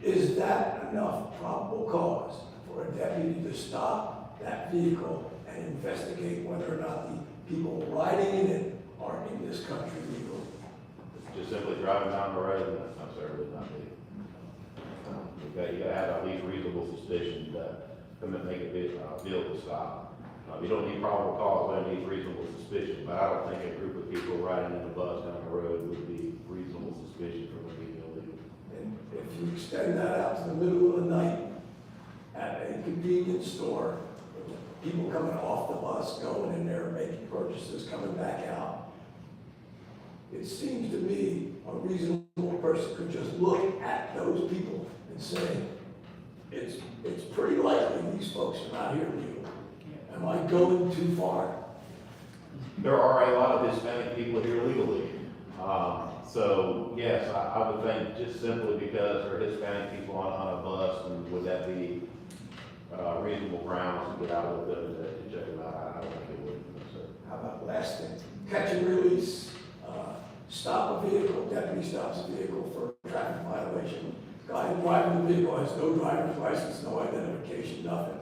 Is that enough probable cause for a deputy to stop that vehicle and investigate whether or not the people riding in it are in this country legally? Just simply driving down the road, no, sir, would not be. You gotta have at least reasonable suspicion that make a vehicle stop. You don't need probable cause, but you need reasonable suspicion. But I don't think a group of people riding in a bus down the road would be reasonable suspicion for them being illegal. And if you extend that out to the middle of the night at a convenience store, people coming off the bus, going in there, making purchases, coming back out, it seems to me a reasonable person could just look at those people and say, it's pretty likely these folks are not here legally. Am I going too far? There are a lot of Hispanic people here legally. So yes, I would think just simply because there are Hispanic people on a bus, and would that be reasonable grounds to get out of them to check them out? I don't think it would. No, sir. How about last thing? Catch and release, stop a vehicle, deputy stops a vehicle for a traffic violation. Guy driving the vehicle has no driver's license, no identification, nothing.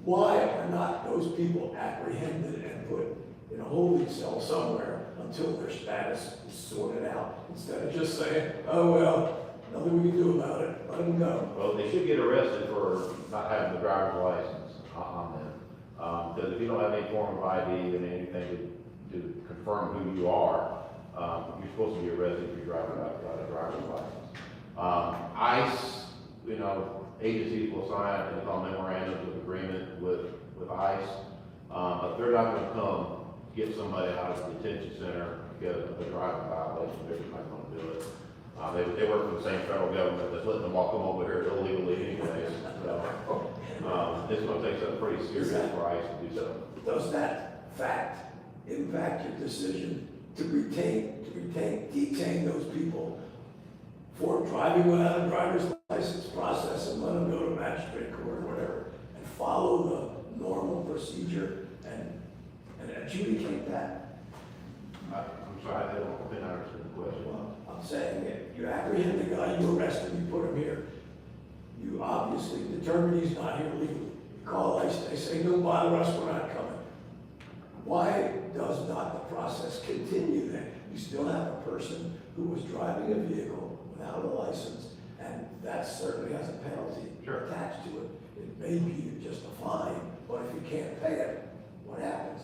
Why are not those people apprehended and put in a holding cell somewhere until their status is sorted out, instead of just saying, oh, well, nothing we can do about it, let them go? Well, they should get arrested for not having the driver's license on them. Because if you don't have any form of ID and anything to confirm who you are, you're supposed to be arrested if you're driving without a driver's license. ICE, agencies will sign what they call memorandums of agreement with ICE, but they're not going to come get somebody out of the detention center because of a driving violation. They're just not going to do it. They work for the same federal government that's letting them all come over here illegally anyways. So, It's gonna take something pretty serious for ICE to do so. Does that fact impact your decision to detain those people for driving without a driver's license process and let them go to magistrate court or whatever, and follow the normal procedure and adjudicate that? I'm sorry, I don't think I understood the question. I'm saying that you apprehend the guy, you arrest him, you put him here. You obviously determine he's not here legally. You call ICE, they say, no, bother us, we're not coming. Why does not the process continue then? You still have a person who was driving a vehicle without a license, and that certainly has a penalty attached to it. It may be just a fine, but if you can't pay it, what happens?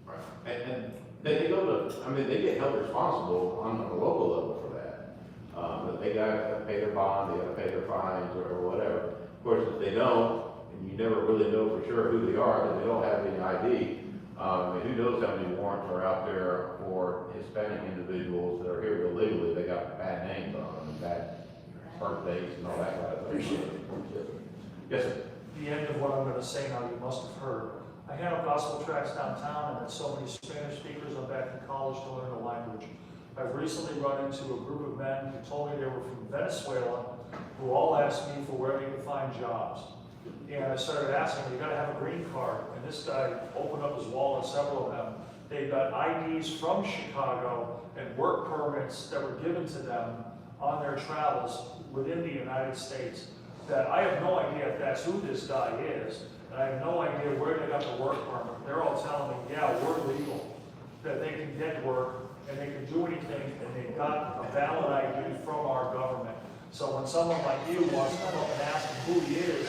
Right. And they go to, I mean, they get held responsible on a local level for that. But they gotta pay their bond, they gotta pay their fines or whatever. Of course, if they don't, and you never really know for sure who they are, because they don't have any ID, I mean, who knows how many warrants are out there for Hispanic individuals that are here illegally, they got bad names on them, and bad birthdays and all that kind of stuff. Appreciate it. Yes, sir. The end of what I'm gonna say now, you must have heard. I handle gospel tracts downtown, and had so many Spanish speakers. I'm back in college to learn the language. I've recently run into a group of men who told me they were from Venezuela, who all asked me for where they could find jobs. And I started asking them, you gotta have a green card. And this guy opened up his wallet, several of them. They got IDs from Chicago and work permits that were given to them on their travels within the United States. That I have no idea if that's who this guy is. And I have no idea where they got the work permit. They're all telling me, yeah, we're legal. That they can get work and they can do anything, and they got a valid ID from our government. So when someone like you wants to come up and ask him who he is,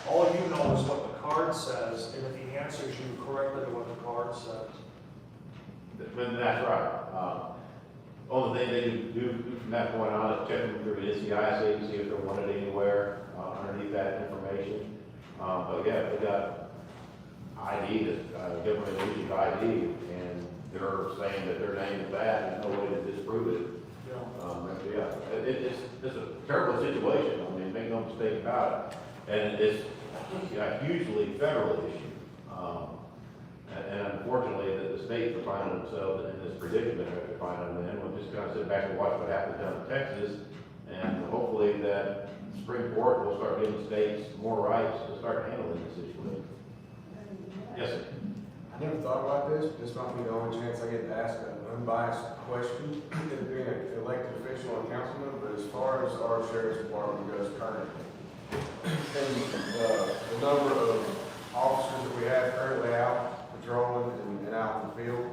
all you know is what the card says, and if he answers you correctly to what the card says. That's right. Only thing they do from that point on is check them through the NCIC to see if they're wanted anywhere underneath that information. But yeah, they got ID, that's government issued ID, and they're saying that their name is bad, and no way to disprove it. It's a terrible situation. I mean, make no mistake about it. And it's a hugely federal issue. And unfortunately, the states are finding themselves in this predicament that they're finding them in. We'll just kind of sit back and watch what happens down in Texas, and hopefully that the Supreme Court will start giving states more rights to start handling this situation. Yes, sir. I never thought about this. This might be the only chance I get to ask an unbiased question, being an elected official and councilman, but as far as our sheriff's department goes currently, and the number of officers that we have currently out patrolling and out in the field,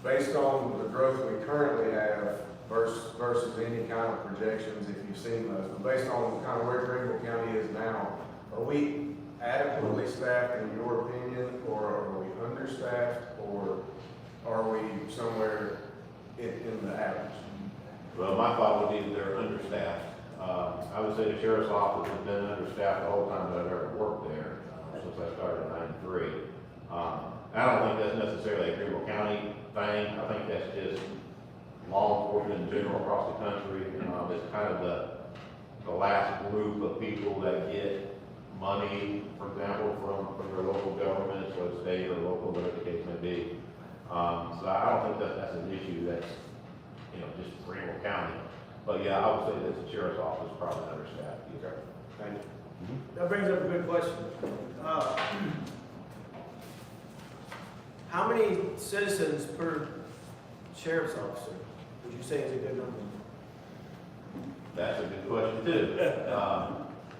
based on the growth we currently have versus any kind of projections, if you've seen those, but based on kind of where Greenville County is now, are we adequately staffed in your opinion, or are we understaffed, or are we somewhere in the average? Well, my thought would be that they're understaffed. I would say the sheriff's office has been understaffed the whole time that I've ever worked there, since I started in '93. I don't think that's necessarily a Greenville County thing. I think that's just law enforcement in general across the country. It's kind of the last group of people that get money, for example, from their local governments, or the state or local, whatever the case may be. So I don't think that's an issue that's, just Greenville County. But yeah, I would say that the sheriff's office is probably understaffed. Okay, thank you. That brings up a good question. How many citizens per sheriff's officer would you say is a good number? That's a good question too.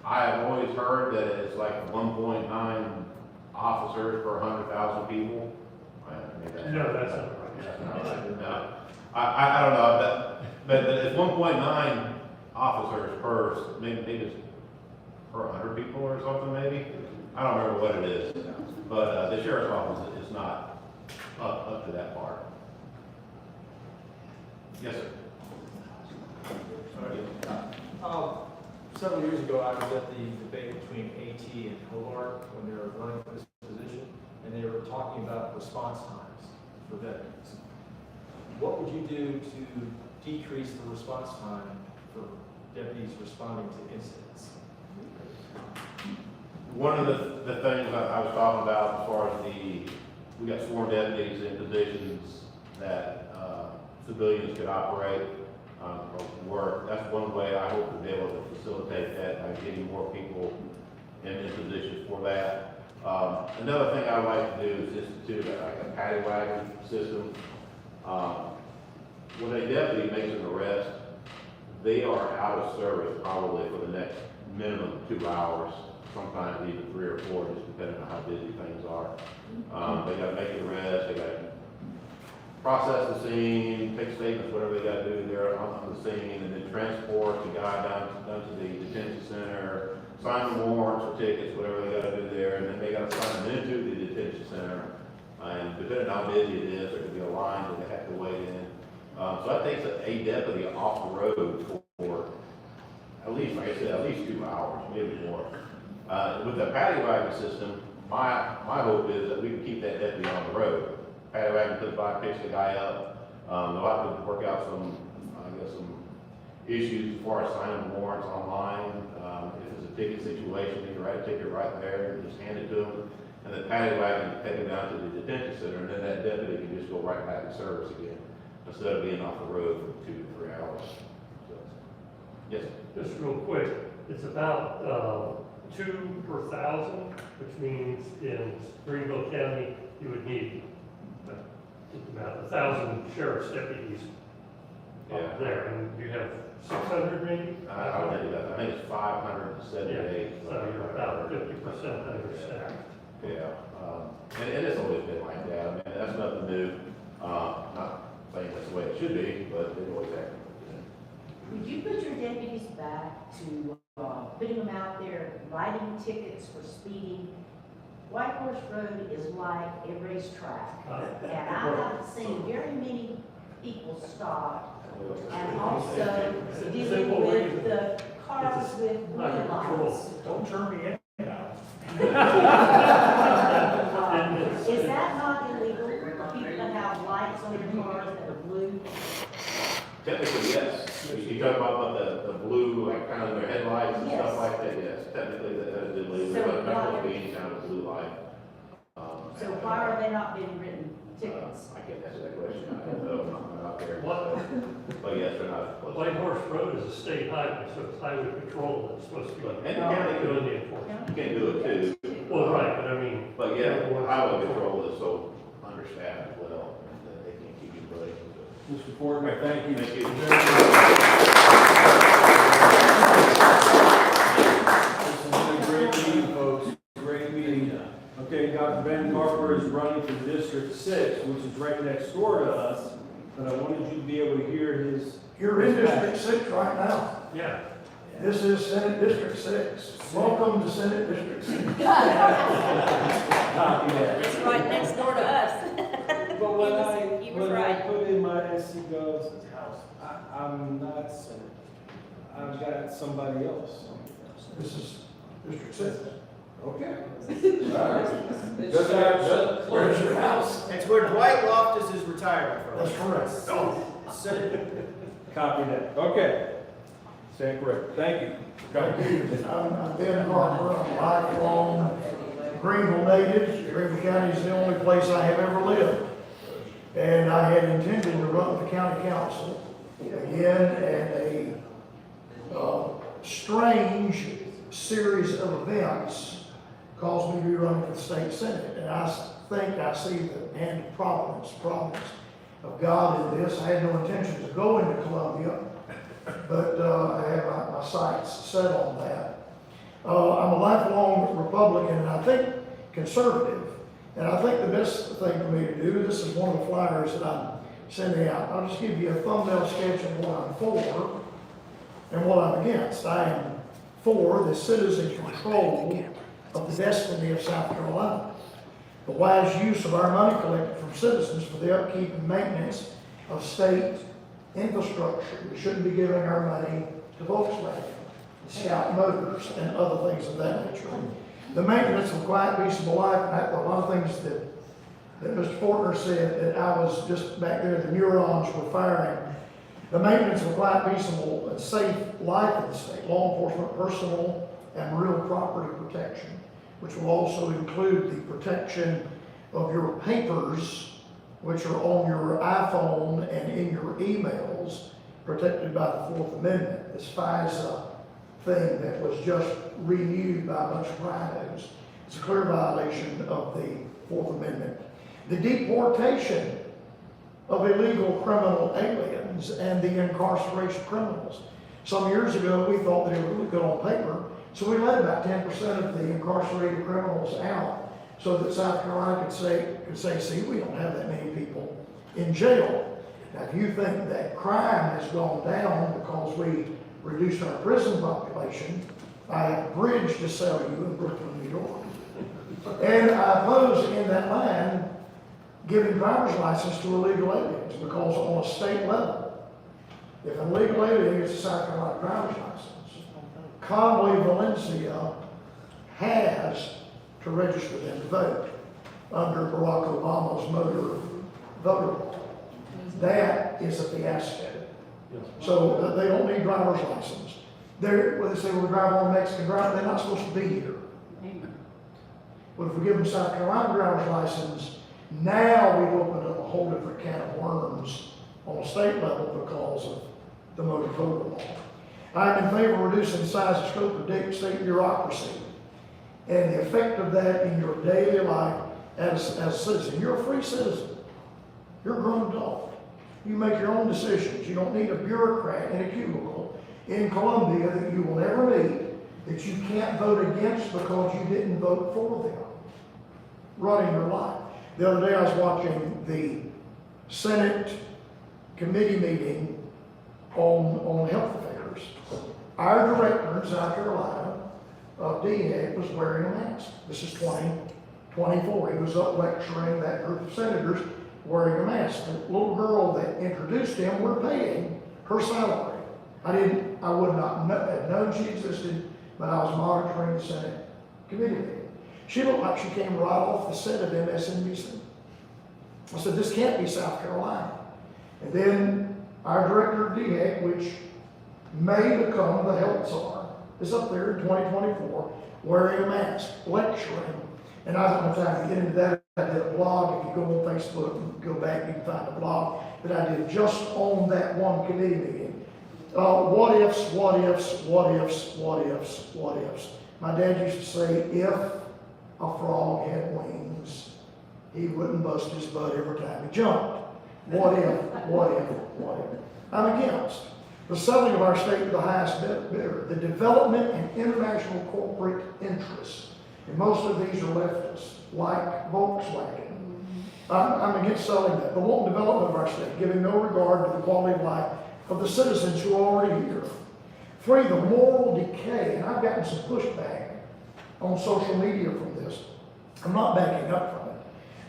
I have always heard that it's like 1.9 officers per 100,000 people. No, that's not right. That's not right. No. I don't know, but it's 1.9 officers per, maybe it's per 100 people or something maybe. I don't remember what it is, but the sheriff's office is not up to that part. Yes, sir. Several years ago, I was at the debate between AT and Hobart when they were running for this position, and they were talking about response times for veterans. What would you do to decrease the response time for deputies responding to incidents? One of the things I was talking about as far as we got sworn deputies in positions that civilians could operate or work. That's one way I hope to be able to facilitate that by getting more people in positions for that. Another thing I'd like to do is institute a paddy wagon system. When a deputy makes an arrest, they are out of service probably for the next minimum 2 hours, sometimes even 3 or 4, just depending on how busy things are. They gotta make an arrest, they gotta process the scene, take statements, whatever they gotta do there on the scene, and then transport the guy down to the detention center, sign the warrants or tickets, whatever they gotta do there, and then they gotta sign them into the detention center. And depending on how busy it is, there could be a line that they have to wait in. So that takes a deputy off the road for at least, like I said, at least 2 hours, maybe more. With the paddy wagon system, my hope is that we can keep that deputy on the road. Paddy wagon comes by, picks the guy up. They'll have to work out some issues as far as signing warrants online. If it's a ticket situation, they can write a ticket right there and just hand it to them. And the paddy wagon can take them down to the detention center, and then that deputy can just go right back to service again, instead of being off the road for 2 to 3 hours. So, yes? Just real quick, it's about 2 per 1,000, which means in Greenville County, you would need about 1,000 sheriff's deputies up there, and you have 600 maybe? I don't think that. I think it's 578. Yeah, so you're about 50% understaffed. Yeah, and it's always been like that. I mean, that's nothing new. Not saying that's the way it should be, but it always has. Would you put your deputies back to putting them out there, writing tickets for speeding? White Horse Road is like a racetrack, and I haven't seen very many people stop. And also dealing with the cars with wheel lights. Don't turn me in now. Is that not illegal for people to have lights on their cars that are blue? Technically, yes. You talk about the blue, like kind of their headlights and stuff Yes. like that, yes. Technically, that is illegal. So But not why- supposed to be any kind of blue light. So why are they not being written tickets? I can't answer that question. I don't know. I'm not there. What? But yes, they're not. White Horse Road is a state highway, so it's highway patrol that's supposed to be And the county doing can, the enforcement. you can do it too. Well, right, but I mean. But yeah, highway patrol is so understaffed as well, that they can't keep anybody. Mr. Portman, thank you. Thank you. This has been a great meeting, folks, great meeting. Okay, Dr. Van Carver is running for District 6, which is right next door to us, but I wanted you to be able to hear his. You're in District 6 right now. Yeah. This is Senate District 6. Welcome to Senate District 6. Copy that. It's right next door to us. But when He I was right. put in my SCGOP, I'm not, I've got somebody else. This is District 6. Okay. All right. Just have, Where's your house? It's where Dwight Loftus is retiring from. That's correct. copy that. Okay. Stand correct. Thank you. Thank you. I'm Ben Harper, I'm a lifelong Greenville native. Greenville County is the only place I have ever lived. And I had intended to run for county council again, and a strange series of events caused me to be running for the state senate. And I think I see the hand of providence of God in this. I had no intention to go into Columbia, but I have my sights set on that. I'm a lifelong Republican, and I think conservative. And I think the best thing for me to do, this is one of the flyers that I'm sending out. I'll just give you a thumbnail sketch of what I'm for and what I'm against. I am for the citizen control of the destiny of South Carolina. The wise use of our money collected from citizens for the upkeep and maintenance of state infrastructure. We shouldn't be giving our money to Volkswagen, Scout Motors, and other things of that nature. The maintenance of quiet, peaceable life, and a lot of things that Mr. Fortner said that I was just back there, the neurons were firing. The maintenance of quiet, peaceable, and safe life in the state, law enforcement, personal and real property protection, which will also include the protection of your papers, which are on your iPhone and in your emails, protected by the Fourth Amendment. This FISA thing that was just renewed by a bunch of rhinos. It's a clear violation of the Fourth Amendment. The deportation of illegal criminal aliens and the incarceration of criminals. Some years ago, we thought that it would look good on paper, so we let about 10% of the incarcerated criminals out so that South Carolina could say, see, we don't have that many people in jail. Now, if you think that crime has gone down because we reduced our prison population, I have a bridge to sell you in Brooklyn, New York. And I oppose in that line giving driver's license to illegal aliens, because on a state level, if an illegal alien gets a South Carolina driver's license, Conway Valencia has to register them to vote under Barack Obama's motor voter law. That is a fiasco. So they don't need driver's license. When they say we're driving on Mexican drive, they're not supposed to be here. But if we give them South Carolina driver's license, now we've opened up a whole different can of worms on a state level because of the motor voter law. I'm in favor of reducing the size and scope of state bureaucracy and the effect of that in your daily life as a citizen. You're a free citizen. You're a grown adult. You make your own decisions. You don't need a bureaucrat in a cubicle in Columbia that you will never meet, that you can't vote against because you didn't vote for them, running your life. The other day I was watching the Senate committee meeting on health affairs. Our director in South Carolina of DHEC was wearing a mask. This is 2024. He was up lecturing that group of senators wearing a mask. The little girl that introduced him, we're paying her salary. I would not have known she existed, but I was monitoring the Senate committee meeting. She looked like she came right off the set of MSNBC. I said, this can't be South Carolina. And then our director of DHEC, which may become the health czar, is up there in 2024 wearing a mask, lecturing. And I don't have time to get into that. I did a blog. If you go on Facebook and go back, you can find a blog that I did just on that one committee meeting. What ifs, what ifs, what ifs, what ifs, what ifs. My dad used to say, if a frog had wings, he wouldn't bust his butt every time he jumped. What if, what if, what if? I'm against the selling of our state to the highest bidder, the development and international corporate interests. And most of these are leftists, like Volkswagen. I'm against selling that. The wanton development of our state, giving no regard to the quality of life of the citizens who are already here. 3, the moral decay, and I've gotten some pushback on social media from this. I'm not backing up from it.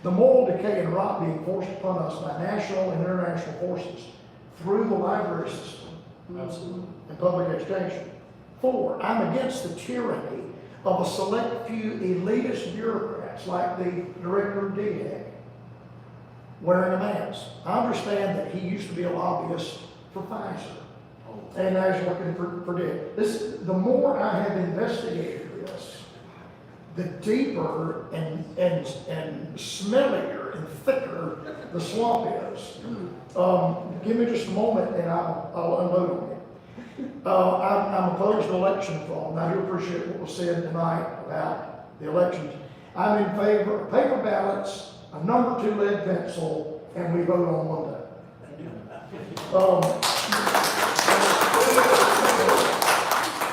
The moral decay and rot being forced upon us by national and international forces through the library system. Absolutely. And public education. 4, I'm against the tyranny of a select few elitist bureaucrats like the director of DHEC wearing a mask. I understand that he used to be a lobbyist for Pfizer, and now he's working for DHEC. The more I have investigated this, the deeper and smellier and thicker the swamp is. Give me just a moment and I'll unload on you. I'm opposed to election fraud, and I do appreciate what was said tonight about the elections. I'm in favor of paper ballots, a number 2 lead pencil, and we vote on Monday.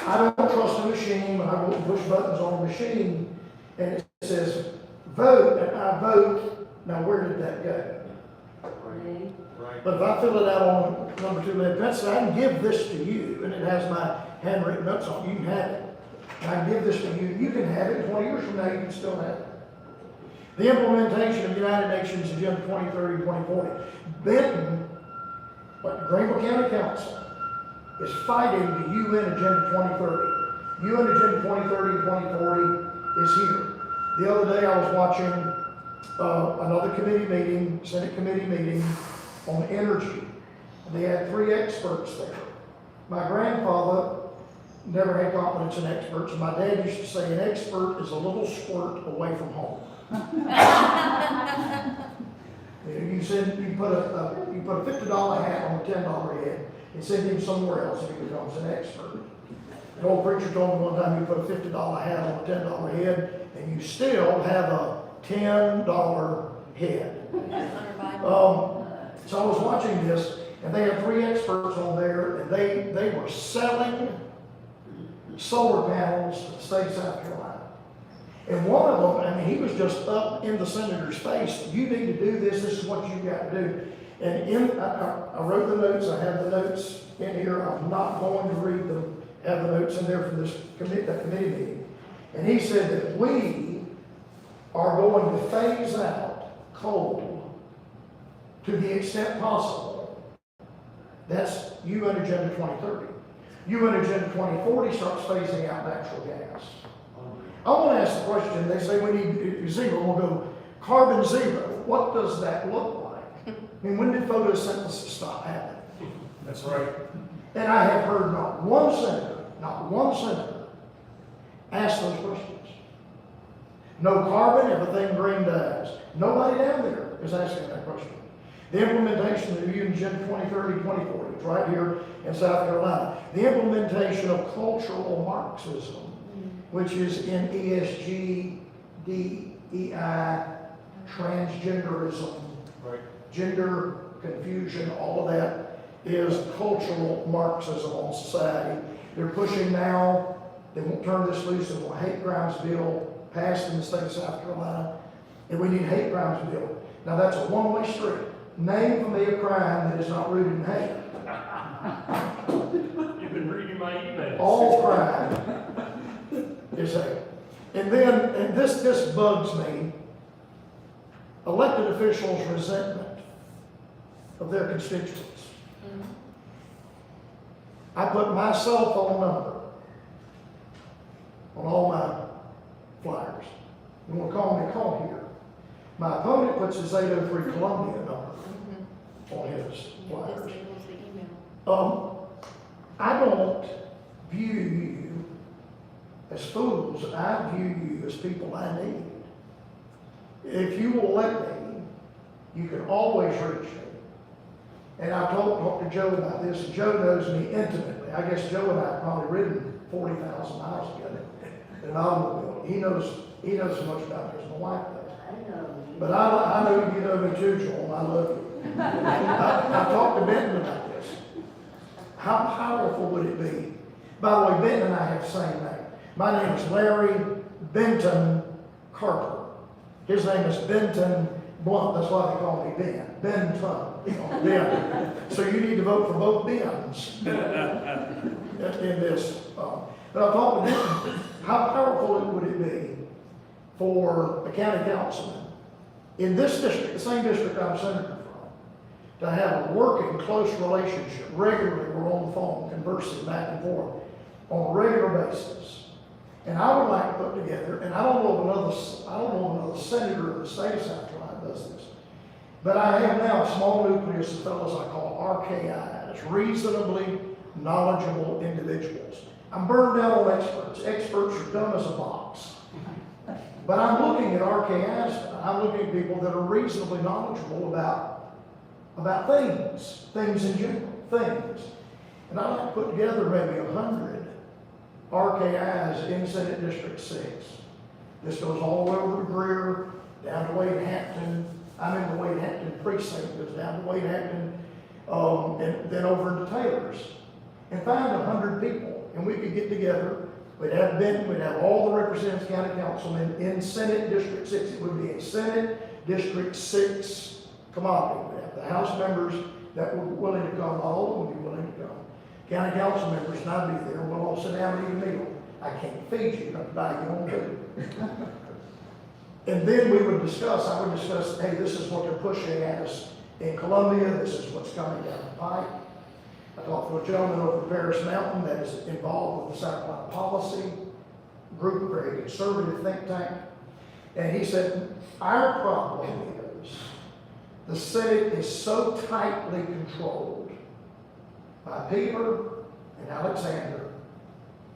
I don't trust a machine. When I go and push buttons on a machine and it says vote, and I vote, now where did that go? Right. But if I fill it out on number 2 lead pencil, I can give this to you, and it has my handwritten notes on it. You can have it. And I can give this to you. You can have it. 20 years from now, you can still have it. The implementation of the United Nations Agenda 2030 and 2040. Benton, like the Greenville County Council, is fighting the UN Agenda 2030. UN Agenda 2030 and 2040 is here. The other day I was watching another committee meeting, Senate committee meeting on energy. And they had 3 experts there. My grandfather never had confidence in experts. And my dad used to say an expert is a little squirt away from home. You put a $50 hat on a $10 head and send him somewhere else and he becomes an expert. An old preacher told me one time you put a $50 hat on a $10 head and you still have a $10 head. So I was watching this and they had 3 experts on there and they were selling solar panels to the state of South Carolina. And one of them, I mean, he was just up in the senator's face. You need to do this. This is what you've got to do. And I wrote the notes. I have the notes in here. I'm not going to read them. I have the notes in there from this committee meeting. And he said that we are going to phase out coal to the extent possible. That's UN Agenda 2030. UN Agenda 2040 starts phasing out natural gas. I want to ask the question, they say we need zero, we'll go carbon zero. What does that look like? I mean, when did photosynthesis stop happening? That's right. And I have heard not one senator ask those questions. No carbon, everything green dies. Nobody down there is asking that question. The implementation of the UN Agenda 2030, 2040, it's right here in South Carolina. The implementation of cultural Marxism, which is in ESG, DEI, transgenderism, Right. gender confusion, all of that is cultural Marxism on society. They're pushing now, they won't turn this loose, they want a hate crimes bill passed in the state of South Carolina, and we need a hate crimes bill. Now that's a one-way street. Name for me a crime that is not rooted in hate. You've been reading my emails. All crime is hate. And then, and this bugs me, elected officials' resentment of their constituents. I put my cell phone number on all my flyers. You want to call me, call here. My opponent puts his 803 Columbia number on his flyers. I don't view you as fools. I view you as people I need. If you will let me, you can always reach me. And I talked to Joe about this, and Joe knows me intimately. I guess Joe and I have probably ridden 40,000 miles together in an automobile. He knows as much about it as my wife does. But I know you know me too, Joel, and I love you. I talked to Benton about this. How powerful would it be? By the way, Benton and I have the same name. My name is Larry Benton Carper. His name is Benton Blunt. That's why they call me Ben. Benton. Ben. So you need to vote for both Bens in this. But I talked to Benton. How powerful would it be for a county councilman in this district, the same district I'm senator from, to have a working, close relationship? Regularly, we're on the phone, conversing back and forth on a regular basis. And I would like to put together, and I don't know if another senator in the state of South Carolina does this, but I have now a small nucleus of fellows I call RKIs, reasonably knowledgeable individuals. I'm burned out on experts. Experts are dumb as a box. But I'm looking at RKIs, I'm looking at people that are reasonably knowledgeable about things in general, things. And I'd like to put together maybe 100 RKIs in Senate District 6. This goes all the way over to Greer, down to Wade Hampton. I'm in the Wade Hampton precinct, goes down to Wade Hampton, and then over into Taylor's. And find 100 people, and we could get together. We'd have Benton, we'd have all the representatives, county councilmen in Senate District 6. It would be a Senate District 6 commodity. We'd have the House members that were willing to come, all of them would be willing to come. County council members, and I'd be there, and we'll all sit down and eat a meal. I can't feed you, but buy you home food. And then we would discuss, I would discuss, hey, this is what they're pushing at us in Columbia, this is what's coming down the pike. I talked to a gentleman over at Paris Mountain that is involved with the South Carolina Policy Group, a very conservative think tank. And he said, our problem is the Senate is so tightly controlled by Peter and Alexander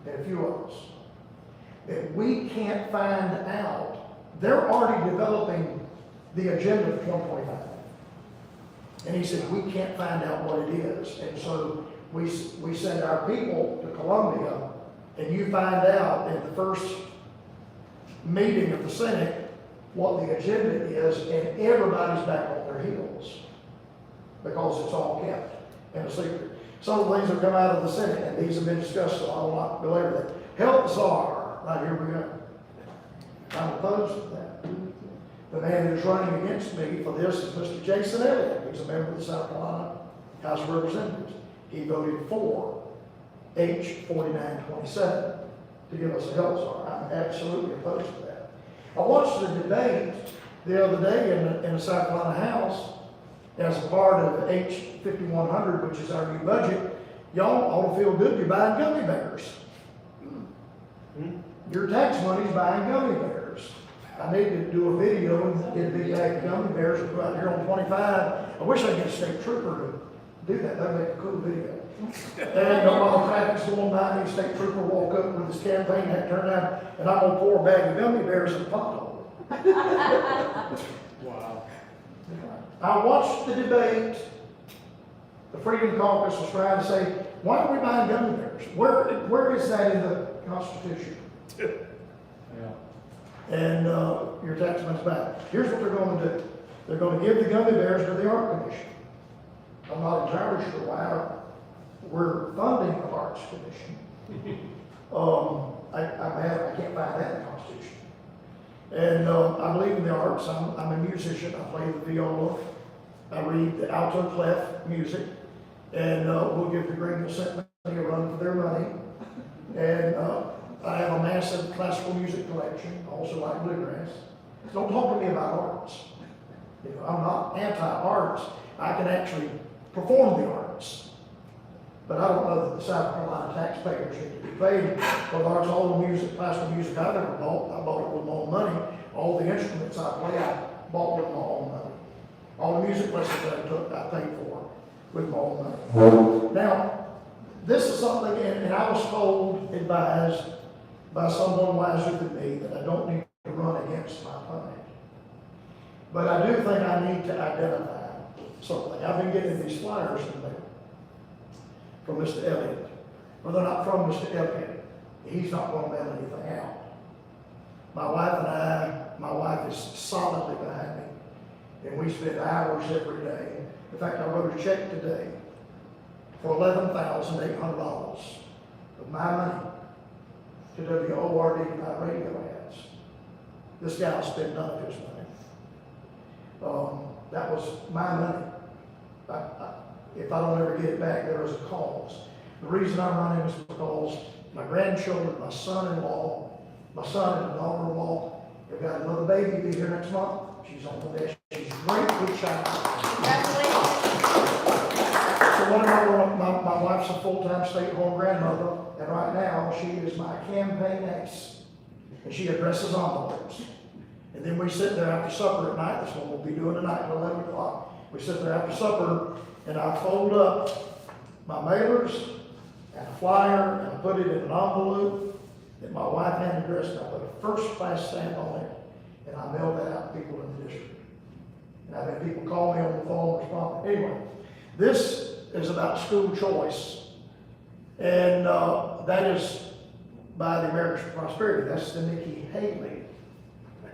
and a few others, that we can't find out, they're already developing the agenda for 2025. And he said, we can't find out what it is. And so we send our people to Columbia, and you find out at the first meeting of the Senate what the agenda is, and everybody's back on their heels because it's all kept in a secret. Some of the things that come out of the Senate, and these have been discussed, so I will not belabor that. Health czar, right here we go. I'm opposed to that. The man who's running against me for this is Mr. Jason Elliott, who's a member of the South Carolina House of Representatives. He voted for H 4927 to give us a health czar. I'm absolutely opposed to that. I watched the debate the other day in the South Carolina House as a part of H 5100, which is our new budget. Y'all ought to feel good you're buying gummy bears. Your tax money's buying gummy bears. I need to do a video and get a video of gummy bears and go out here on 25. I wish I could get a state trooper to do that. That'd make a cool video. And while traffic's going by, the state trooper walk up with his campaign hat turned down, and I'm gonna pour a bag of gummy bears in the pothole. Wow. I watched the debate. The Freedom Caucus was trying to say, why are we buying gummy bears? Where is that in the Constitution? And your tax money's back. Here's what they're going to do. They're going to give the gummy bears to the Art Commission. I'm not entirely sure why we're funding the Arts Commission. I can't find that in the Constitution. And I believe in the arts. I'm a musician. I play the viola. I read the alto clef music. And we'll give the Greenville Symphony a run for their money. And I have a massive classical music collection, also like bluegrass. Don't talk to me about arts. You know, I'm not anti-arts. I can actually perform the arts. But I don't know that the South Carolina taxpayers need to be paid for the arts. All the music, classical music I've ever bought, I bought it with my own money. All the instruments I play, I bought with my own money. All the music lessons that I took, I paid for with my own money. Now, this is something, and I was told, advised by someone wiser than me, that I don't need to run against my opponent. But I do think I need to identify something. I've been getting these flyers in the mail from Mr. Elliott. Well, they're not from Mr. Elliott. He's not going to mail anything out. My wife is solidly behind me, and we spend hours every day. In fact, I wrote a check today for $11,800 of my money to WORD to buy radio ads. This guy spent none of his money. That was my money. If I don't ever get it back, there is a cause. The reason I'm running is because my grandchildren, my son-in-law, my son and daughter-in-law, they've got another baby be here next month. She's on the way. She's a great big child. So my wife's a full-time stay-at-home grandmother, and right now she is my campaign ace. And she addresses envelopes. And then we sit there after supper at night. That's what we'll be doing tonight at 11 o'clock. We sit there after supper, and I fold up my mailers and a flyer, and I put it in an envelope that my wife had addressed, and I put a first-class stamp on it, and I mail that out to people in the district. And I've had people call me on the phone and respond. Anyway, this is about school choice, and that is by the Americans for Prosperity. That's the Nikki Haley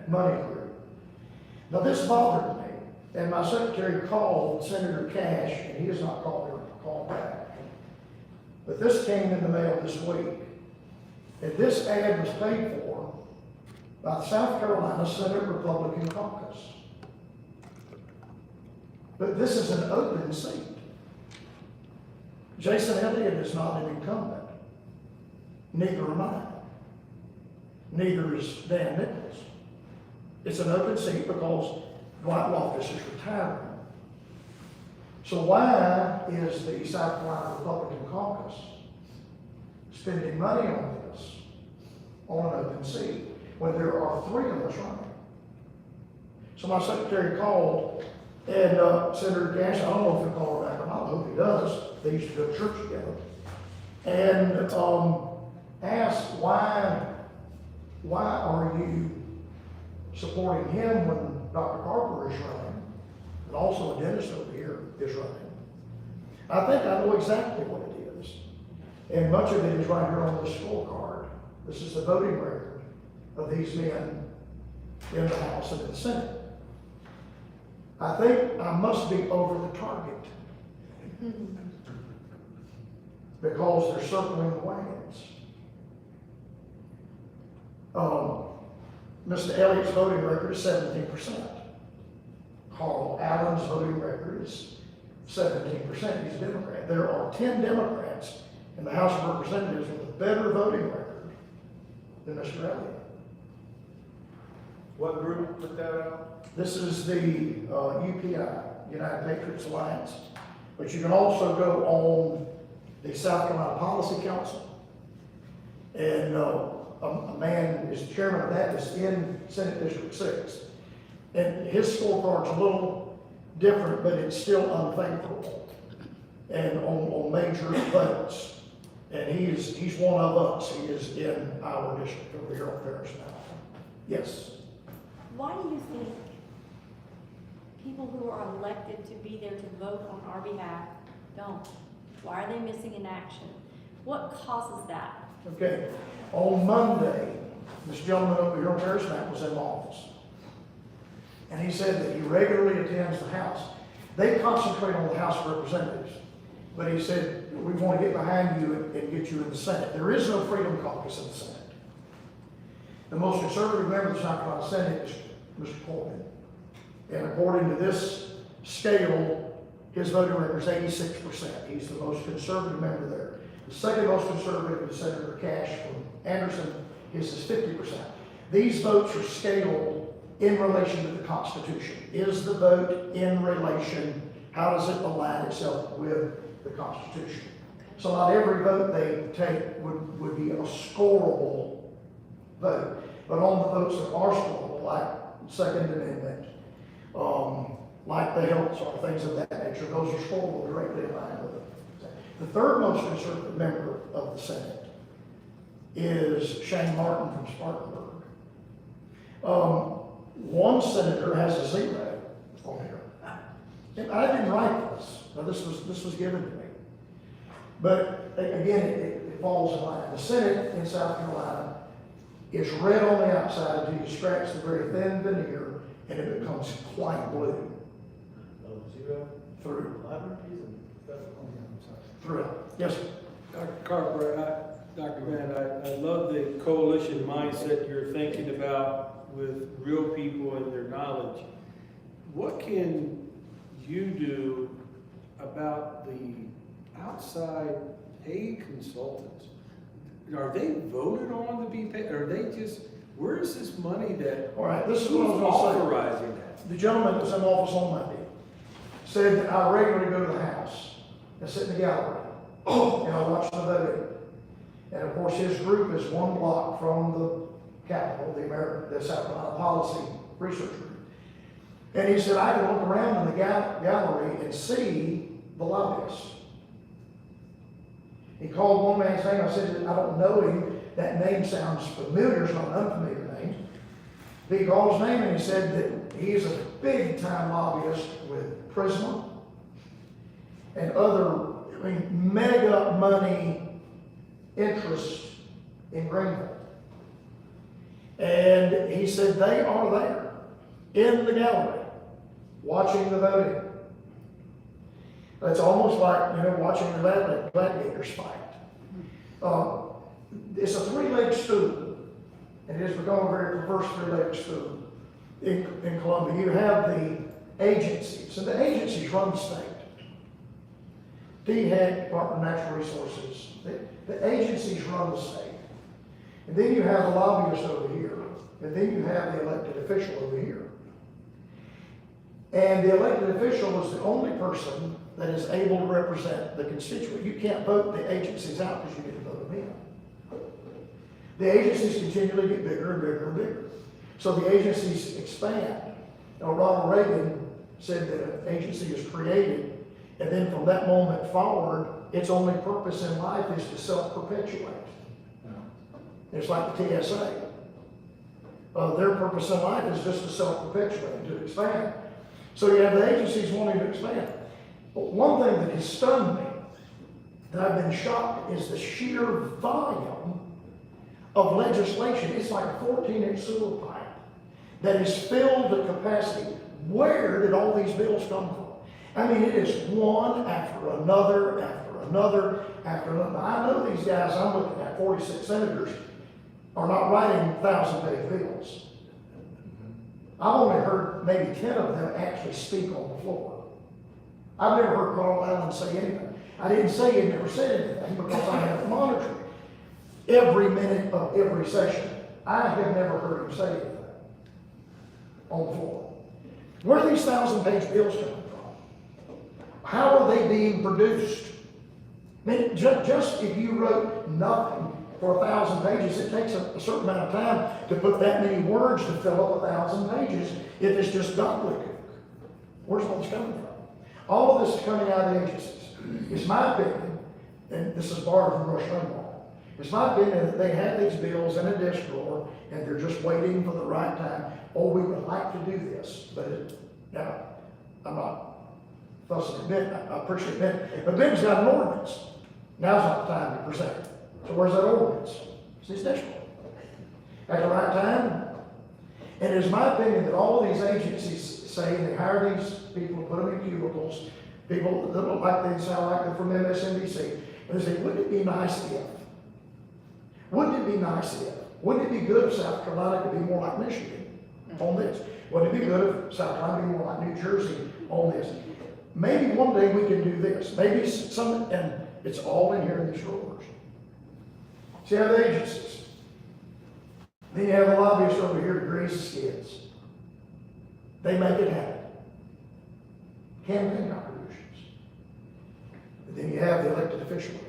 money group. Now this bothered me, and my secretary called Senator Cash, and he has not called me or called back. But this came in the mail this week, and this ad was paid for by the South Carolina Senate Republican Caucus. But this is an open seat. Jason Elliott is not an incumbent. Neither am I. Neither is Dan Nichols. It's an open seat because Dwight Loftus is retiring. So why is the South Carolina Republican Caucus spending money on this, on an open seat, when there are three of us running? So my secretary called, and Senator Cash, I don't know if he'll call her back or not, I hope he does. They used to go to church together. And ask why are you supporting him when Dr. Carper is running, and also a dentist over here is running? I think I know exactly what it is. And much of it is right here on the scorecard. This is the voting record of these men in the House and in the Senate. I think I must be over the target because they're circling the wagons. Mr. Elliott's voting record is 17%. Carl Allen's voting record is 17%. He's a Democrat. There are 10 Democrats in the House of Representatives with a better voting record than Mr. Elliott. What group put that out? This is the UPI, United Patriots Alliance. But you can also go on the South Carolina Policy Council. And a man is the chairman of that, is in Senate District 6. And his scorecard's a little different, but it's still unfavorable. And on major votes. And he's one of us. He is in our district over here on Paris now. Yes. Why do you think people who are elected to be there to vote on our behalf don't? Why are they missing in action? What causes that? Okay. On Monday, this gentleman over here on Paris Map was in office. And he said that he regularly attends the House. They concentrate on the House of Representatives. But he said, we want to get behind you and get you in the Senate. There is no Freedom Caucus in the Senate. The most conservative member of the South Carolina Senate is Mr. Corbin. And according to this scale, his voting record is 86%. He's the most conservative member there. The second most conservative is Senator Cash from Anderson. His is 50%. These votes are scaled in relation to the Constitution. Is the vote in relation? How does it align itself with the Constitution? So not every vote they take would be a scorable vote. But on the votes that are scorable, like Second Amendment, like the health or things of that nature, those are scorable directly in line with it. The third most conservative member of the Senate is Shane Martin from Spartanburg. One senator has a 0 on here. And I didn't write this. Now this was given to me. But again, it falls in line. The Senate in South Carolina is red on the outside until you scratch the very thin veneer and it becomes quite blue. Through. Throughout. Yes, sir. Dr. Carper, Dr. Grant, I love the coalition mindset you're thinking about with real people and their knowledge. What can you do about the outside paid consultants? Are they voted on to be paid? Are they just, where is this money that? All right, this is what I was going to say. Authorizing that? The gentleman that was in office on Monday said that I regularly go to the House and sit in the gallery and I watch the voting. And of course, his group is one block from the Capitol, the South Carolina Policy Research Group. And he said, I can look around in the gallery and see the lobbyists. He called one man's name. I said, I don't know him. That name sounds familiar. It's not an unfamiliar name. He called his name and he said that he is a big-time lobbyist with Prisma and other, mega money interests in Greenville. And he said they are there in the gallery watching the voting. It's almost like, watching the gladiators fight. It's a three-legged stool, and it has become a very perverse three-legged stool in Columbia. You have the agencies, and the agencies run the state. DHEC, Department of Natural Resources, the agencies run the state. And then you have the lobbyist over here, and then you have the elected official over here. And the elected official is the only person that is able to represent the constituent. You can't vote the agencies out because you need to vote them in. The agencies continually get bigger and bigger and bigger. So the agencies expand. Now, Ronald Reagan said that an agency is created, and then from that moment forward, its only purpose in life is to self-perpetuate. It's like the TSA. Their purpose in life is just to self-perpetuate and to expand. So you have the agencies wanting to expand. But one thing that has stunned me, that I've been shocked, is the sheer volume of legislation. It's like a 14-inch sewer pipe that is filled to capacity. Where did all these bills come from? I mean, it is one after another, after another, after another. I know these guys I'm looking at, 46 senators, are not writing 1,000-page bills. I've only heard maybe 10 of them actually speak on the floor. I've never heard Carl Allen say anything. I didn't say he never said anything because I have monitored every minute of every session. I have never heard him say anything on the floor. Where are these 1,000-page bills coming from? How are they being produced? I mean, just if you wrote nothing for 1,000 pages, it takes a certain amount of time to put that many words to fill up 1,000 pages if it's just gobbledygook. Where's all this coming from? All of this is coming out of the agencies. It's my opinion, and this is borrowed from Rush Limbaugh, it's my opinion that they have these bills in a desk drawer and they're just waiting for the right time. Oh, we would like to do this, but now, I'm not fussing at Ben, I appreciate Ben, but Ben's got an ordinance. Now's not the time to present it. So where's that ordinance? It's his desk drawer. At the right time. And it's my opinion that all of these agencies say they hire these people, put them in cubicles, people that look like they sound like they're from MSNBC, and they say, wouldn't it be nice if? Wouldn't it be nice if? Wouldn't it be good if South Carolina could be more like Michigan on this? Wouldn't it be good if South Carolina be more like New Jersey on this? Maybe one day we can do this. Maybe some, and it's all in here in these drawers. So you have the agencies. Then you have the lobbyists over here to grease the skids. They make it happen. Campaign contributions. And then you have the elected official over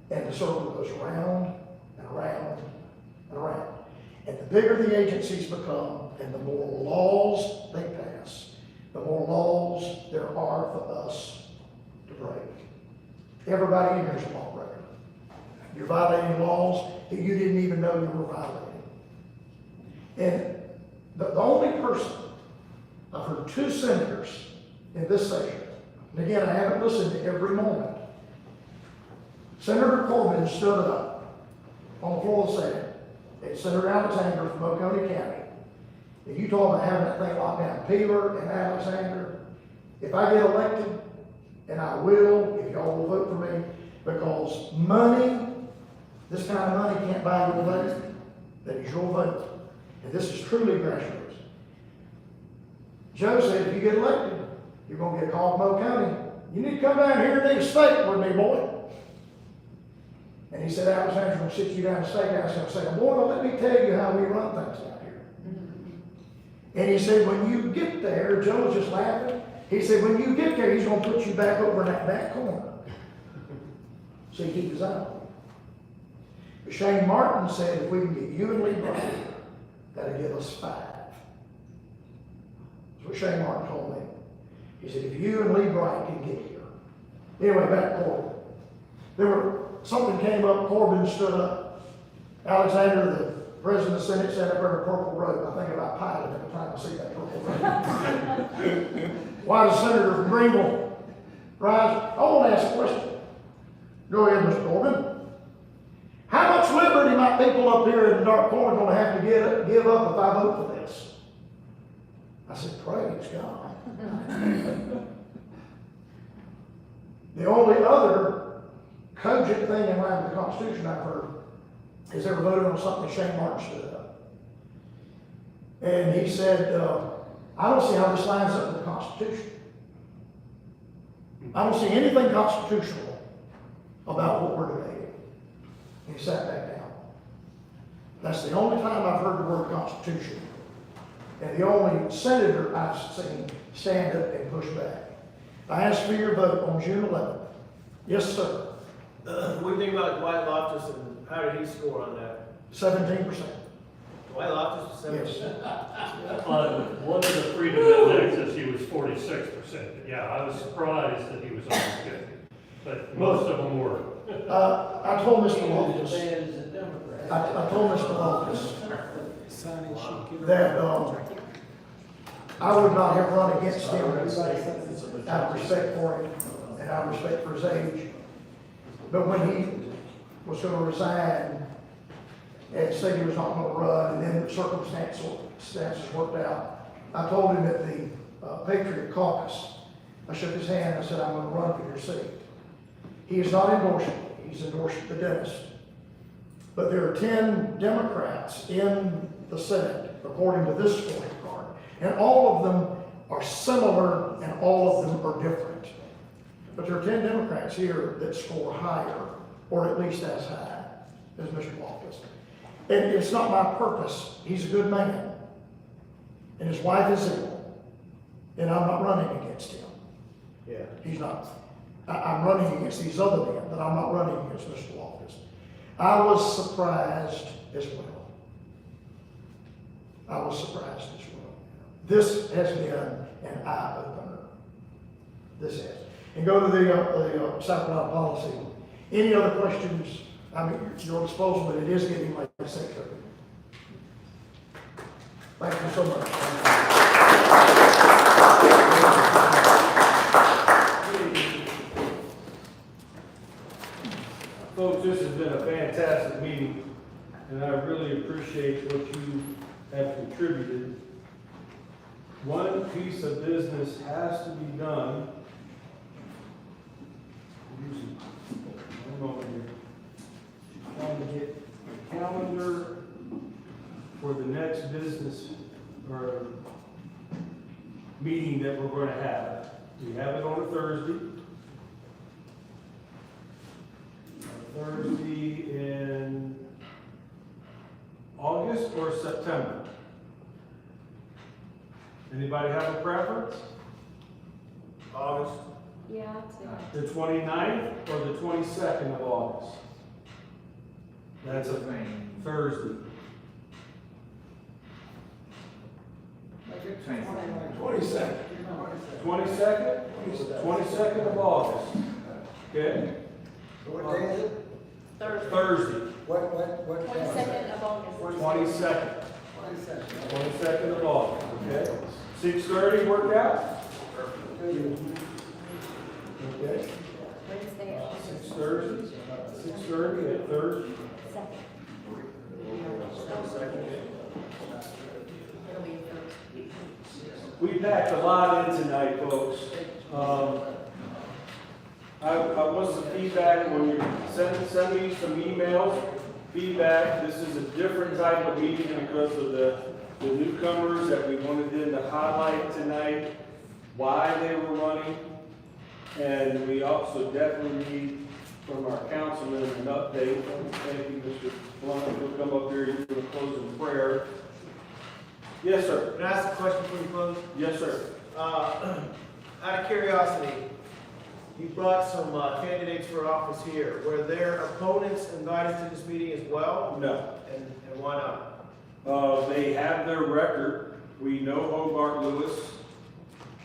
here. And the circle goes around and around and around. And the bigger the agencies become and the more laws they pass, the more laws there are for us to break. Everybody in here is a lawbreaker. You're violating laws that you didn't even know you were violating. And the only person, I've heard 2 senators in this session, and again, I haven't listened to every moment. Senator Corbin stood up on the floor of the Senate, and Senator Alexander from Oconee County. And you talk about having that thing locked down, Peeler and Alexander. If I get elected, and I will, if y'all will vote for me, because money, this kind of money can't buy your vote. That is your vote. And this is truly grassroots. Joe said, if you get elected, you're going to get called from Oak County. You need to come down here and eat a steak with me, boy. And he said, Alexander's going to sit you down in a steakhouse and say, boy, well, let me tell you how we run things down here. And he said, when you get there, Joe was just laughing. He said, when you get there, he's going to put you back over in that back corner. So he keep his eye on you. But Shane Martin said, if we can get you and Lee Bright, that'll give us 5. That's what Shane Martin told me. He said, if you and Lee Bright can get here. Anyway, back to Corbin. Something came up, Corbin stood up. Alexander, the president of the Senate, sat up there in a purple robe. I think about Pilate every time I see that purple robe. Why does Senator from Greenville rise? I want to ask a question. Go ahead, Mr. Corbin. How much liberty my people up here in the dark corner going to have to give up if I vote for this? I said, praise God. The only other cogent thing in line with the Constitution I've heard is they were voting on something Shane Martin stood up. And he said, I don't see how this lines up with the Constitution. I don't see anything constitutional about what we're debating. And he sat back down. That's the only time I've heard the word Constitution. And the only senator I've seen stand up and push back. I asked for your vote on June 11th. Yes, sir. What do you think about Dwight Loftus and how did he score on that? 17%. Dwight Loftus was 7%? On one of the freedom indexes, he was 46%. Yeah, I was surprised that he was almost 50, but most of them were. I told Mr. Loftus. As bad as the I told Mr. Loftus that, I would not have run against him out of respect for him and out of respect for his age. But when he was gonna resign and said he was not gonna run, and then the circumstances worked out, I told him at the Patriot Caucus, I shook his hand, I said, I'm gonna run for your seat. He is not endorsed me, he's endorsed the dentist. But there are 10 Democrats in the Senate, according to this scorecard, and all of them are similar and all of them are different. But there are 10 Democrats here that score higher, or at least as high as Mr. Loftus. And it's not my purpose. He's a good man. And his wife is ill. And I'm not running against him. Yeah. He's not. I'm running against these other men, but I'm not running against Mr. Loftus. I was surprised as well. I was surprised as well. This has been an eye-opener. This has. And go to the South Carolina policy. Any other questions? I'm at your disposal, but it is getting late. Thank you so much. Folks, this has been a fantastic meeting, and I really appreciate what you have contributed. One piece of business has to be done. One moment here. Trying to get a calendar for the next business or meeting that we're going to have. We have it on a Thursday. Thursday in August or September? Anybody have a preference? August. Yeah, I'd say. The 29th or the 22nd of August? That's a Thursday. 22nd. 22nd? 22nd of August. Okay? What day is it? Thursday. What? 22nd of August. 22nd. 22nd. 22nd of August. Okay? 6:30 work out? Okay. Wednesday at 6:30. 6:30 at Thursday. It'll be Thursday. We packed a lot in tonight, folks. I want some feedback when you send me some emails, feedback. This is a different type of meeting because of the newcomers that we wanted them to highlight tonight, why they were running. And we also definitely need from our councilman an update. Thank you, Mr. Blunt. He'll come up here and do a closing prayer. Yes, sir. Can I ask a question before you close? Yes, sir. Out of curiosity, you brought some candidates for office here. Were their opponents invited to this meeting as well? No. And why not? They have their record. We know Hobart Lewis.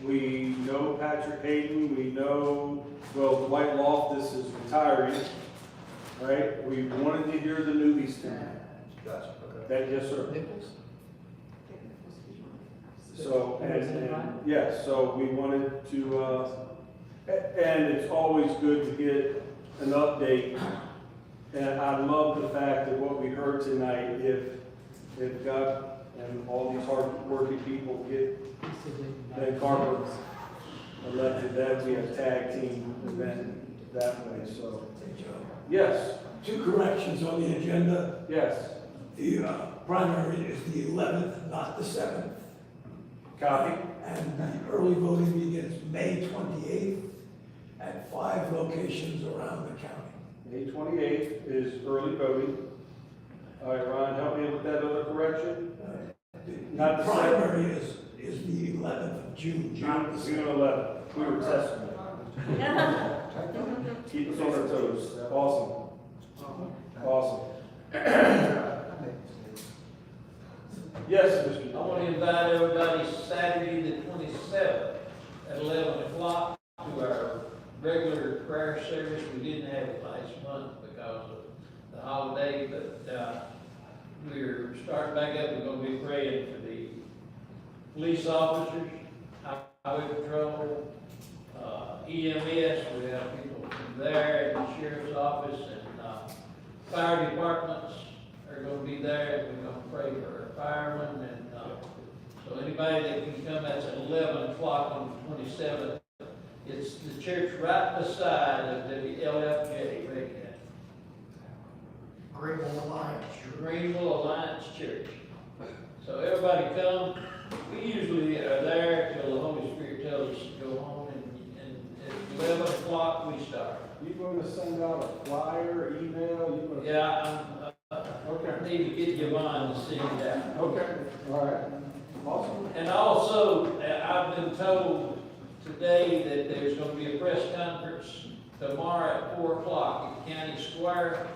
We know Patrick Hayden. We know, well, Dwight Loftus is retiring, right? We wanted to hear the newbies tonight. Gotcha, okay. That, yes, sir. So, and yes, so we wanted to, and it's always good to get an update. And I love the fact that what we heard tonight, if God and all these hard-working people get Ben Carver elected, that we have tag team event that way, so. Yes. 2 corrections on the agenda. Yes. The primary is the 11th, not the 7th. Copy. And the early voting begins May 28th at 5 locations around the county. May 28th is early voting. All right, Ron, help me with that other correction. Not the primary is the 11th of June. June 11th. We were testing it. Keep us on our toes. Awesome. Awesome. Yes, Mr. I want to invite everybody Saturday the 27th at 11 o'clock to our regular prayer service. We didn't have it last month because of the holiday, but starting back up, we're gonna be praying for the police officers, highway patrol, EMS, we have people from there, and the sheriff's office, and, fire departments are gonna be there, and we're gonna pray for our firemen, and, so anybody that can come, that's at 11 o'clock on the 27th. It's the church right beside of the LFJ, right there. Greenville Alliance. Greenville Alliance Church. So everybody come, we usually are there till the Holy Spirit tells us to go home, and at 11 o'clock we start. You gonna send out a flyer, email, you gonna? Yeah, Okay. I need to get Yvonne to see that. Okay, all right. Awesome. And also, I've been told today that there's gonna be a press conference tomorrow at 4 o'clock at County Square,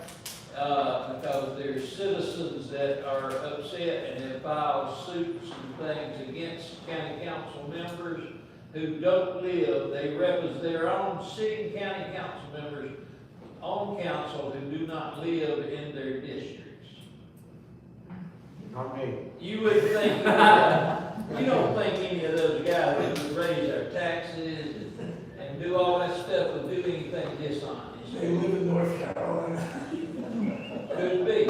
because there's citizens that are upset and have filed suits and things against county council members who don't live, they represent their own city and county council members on council who do not live in their districts. Not me. You would think, you don't think any of those guys that would raise their taxes and do all that stuff would do anything dishonest. They live in North Carolina. Could be.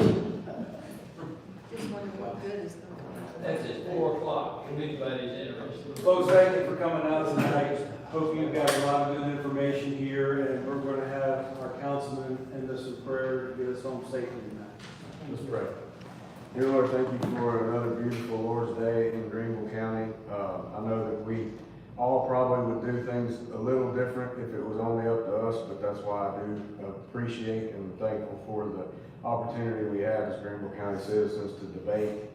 Just wondering what good is going That's at 4 o'clock, if anybody's interested. Folks, thank you for coming out tonight. Hope you've got a lot of good information here, and we're gonna have our councilman end us in prayer to get us home safely tonight. Let's pray. Dear Lord, thank you for another beautiful Lord's Day in Greenville County. I know that we all probably would do things a little different if it was only up to us, but that's why I do appreciate and thankful for the opportunity we have as Greenville County citizens to debate,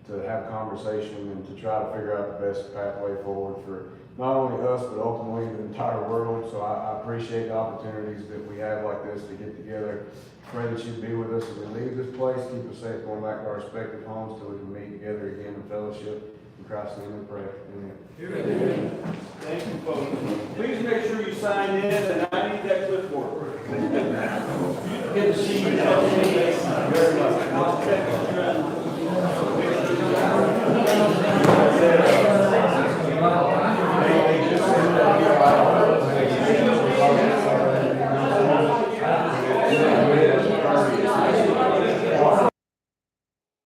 to have conversation, and to try to figure out the best pathway forward for not only us, but ultimately the entire world. So I appreciate the opportunities that we have like this to get together. Pray that you be with us as we leave this place. Keep us safe going back to our respective homes till we can meet together again in fellowship. In Christ's name we pray. Amen. Thank you, folks. Please make sure you sign in, and I need that clipboard. Good to see you. Very much.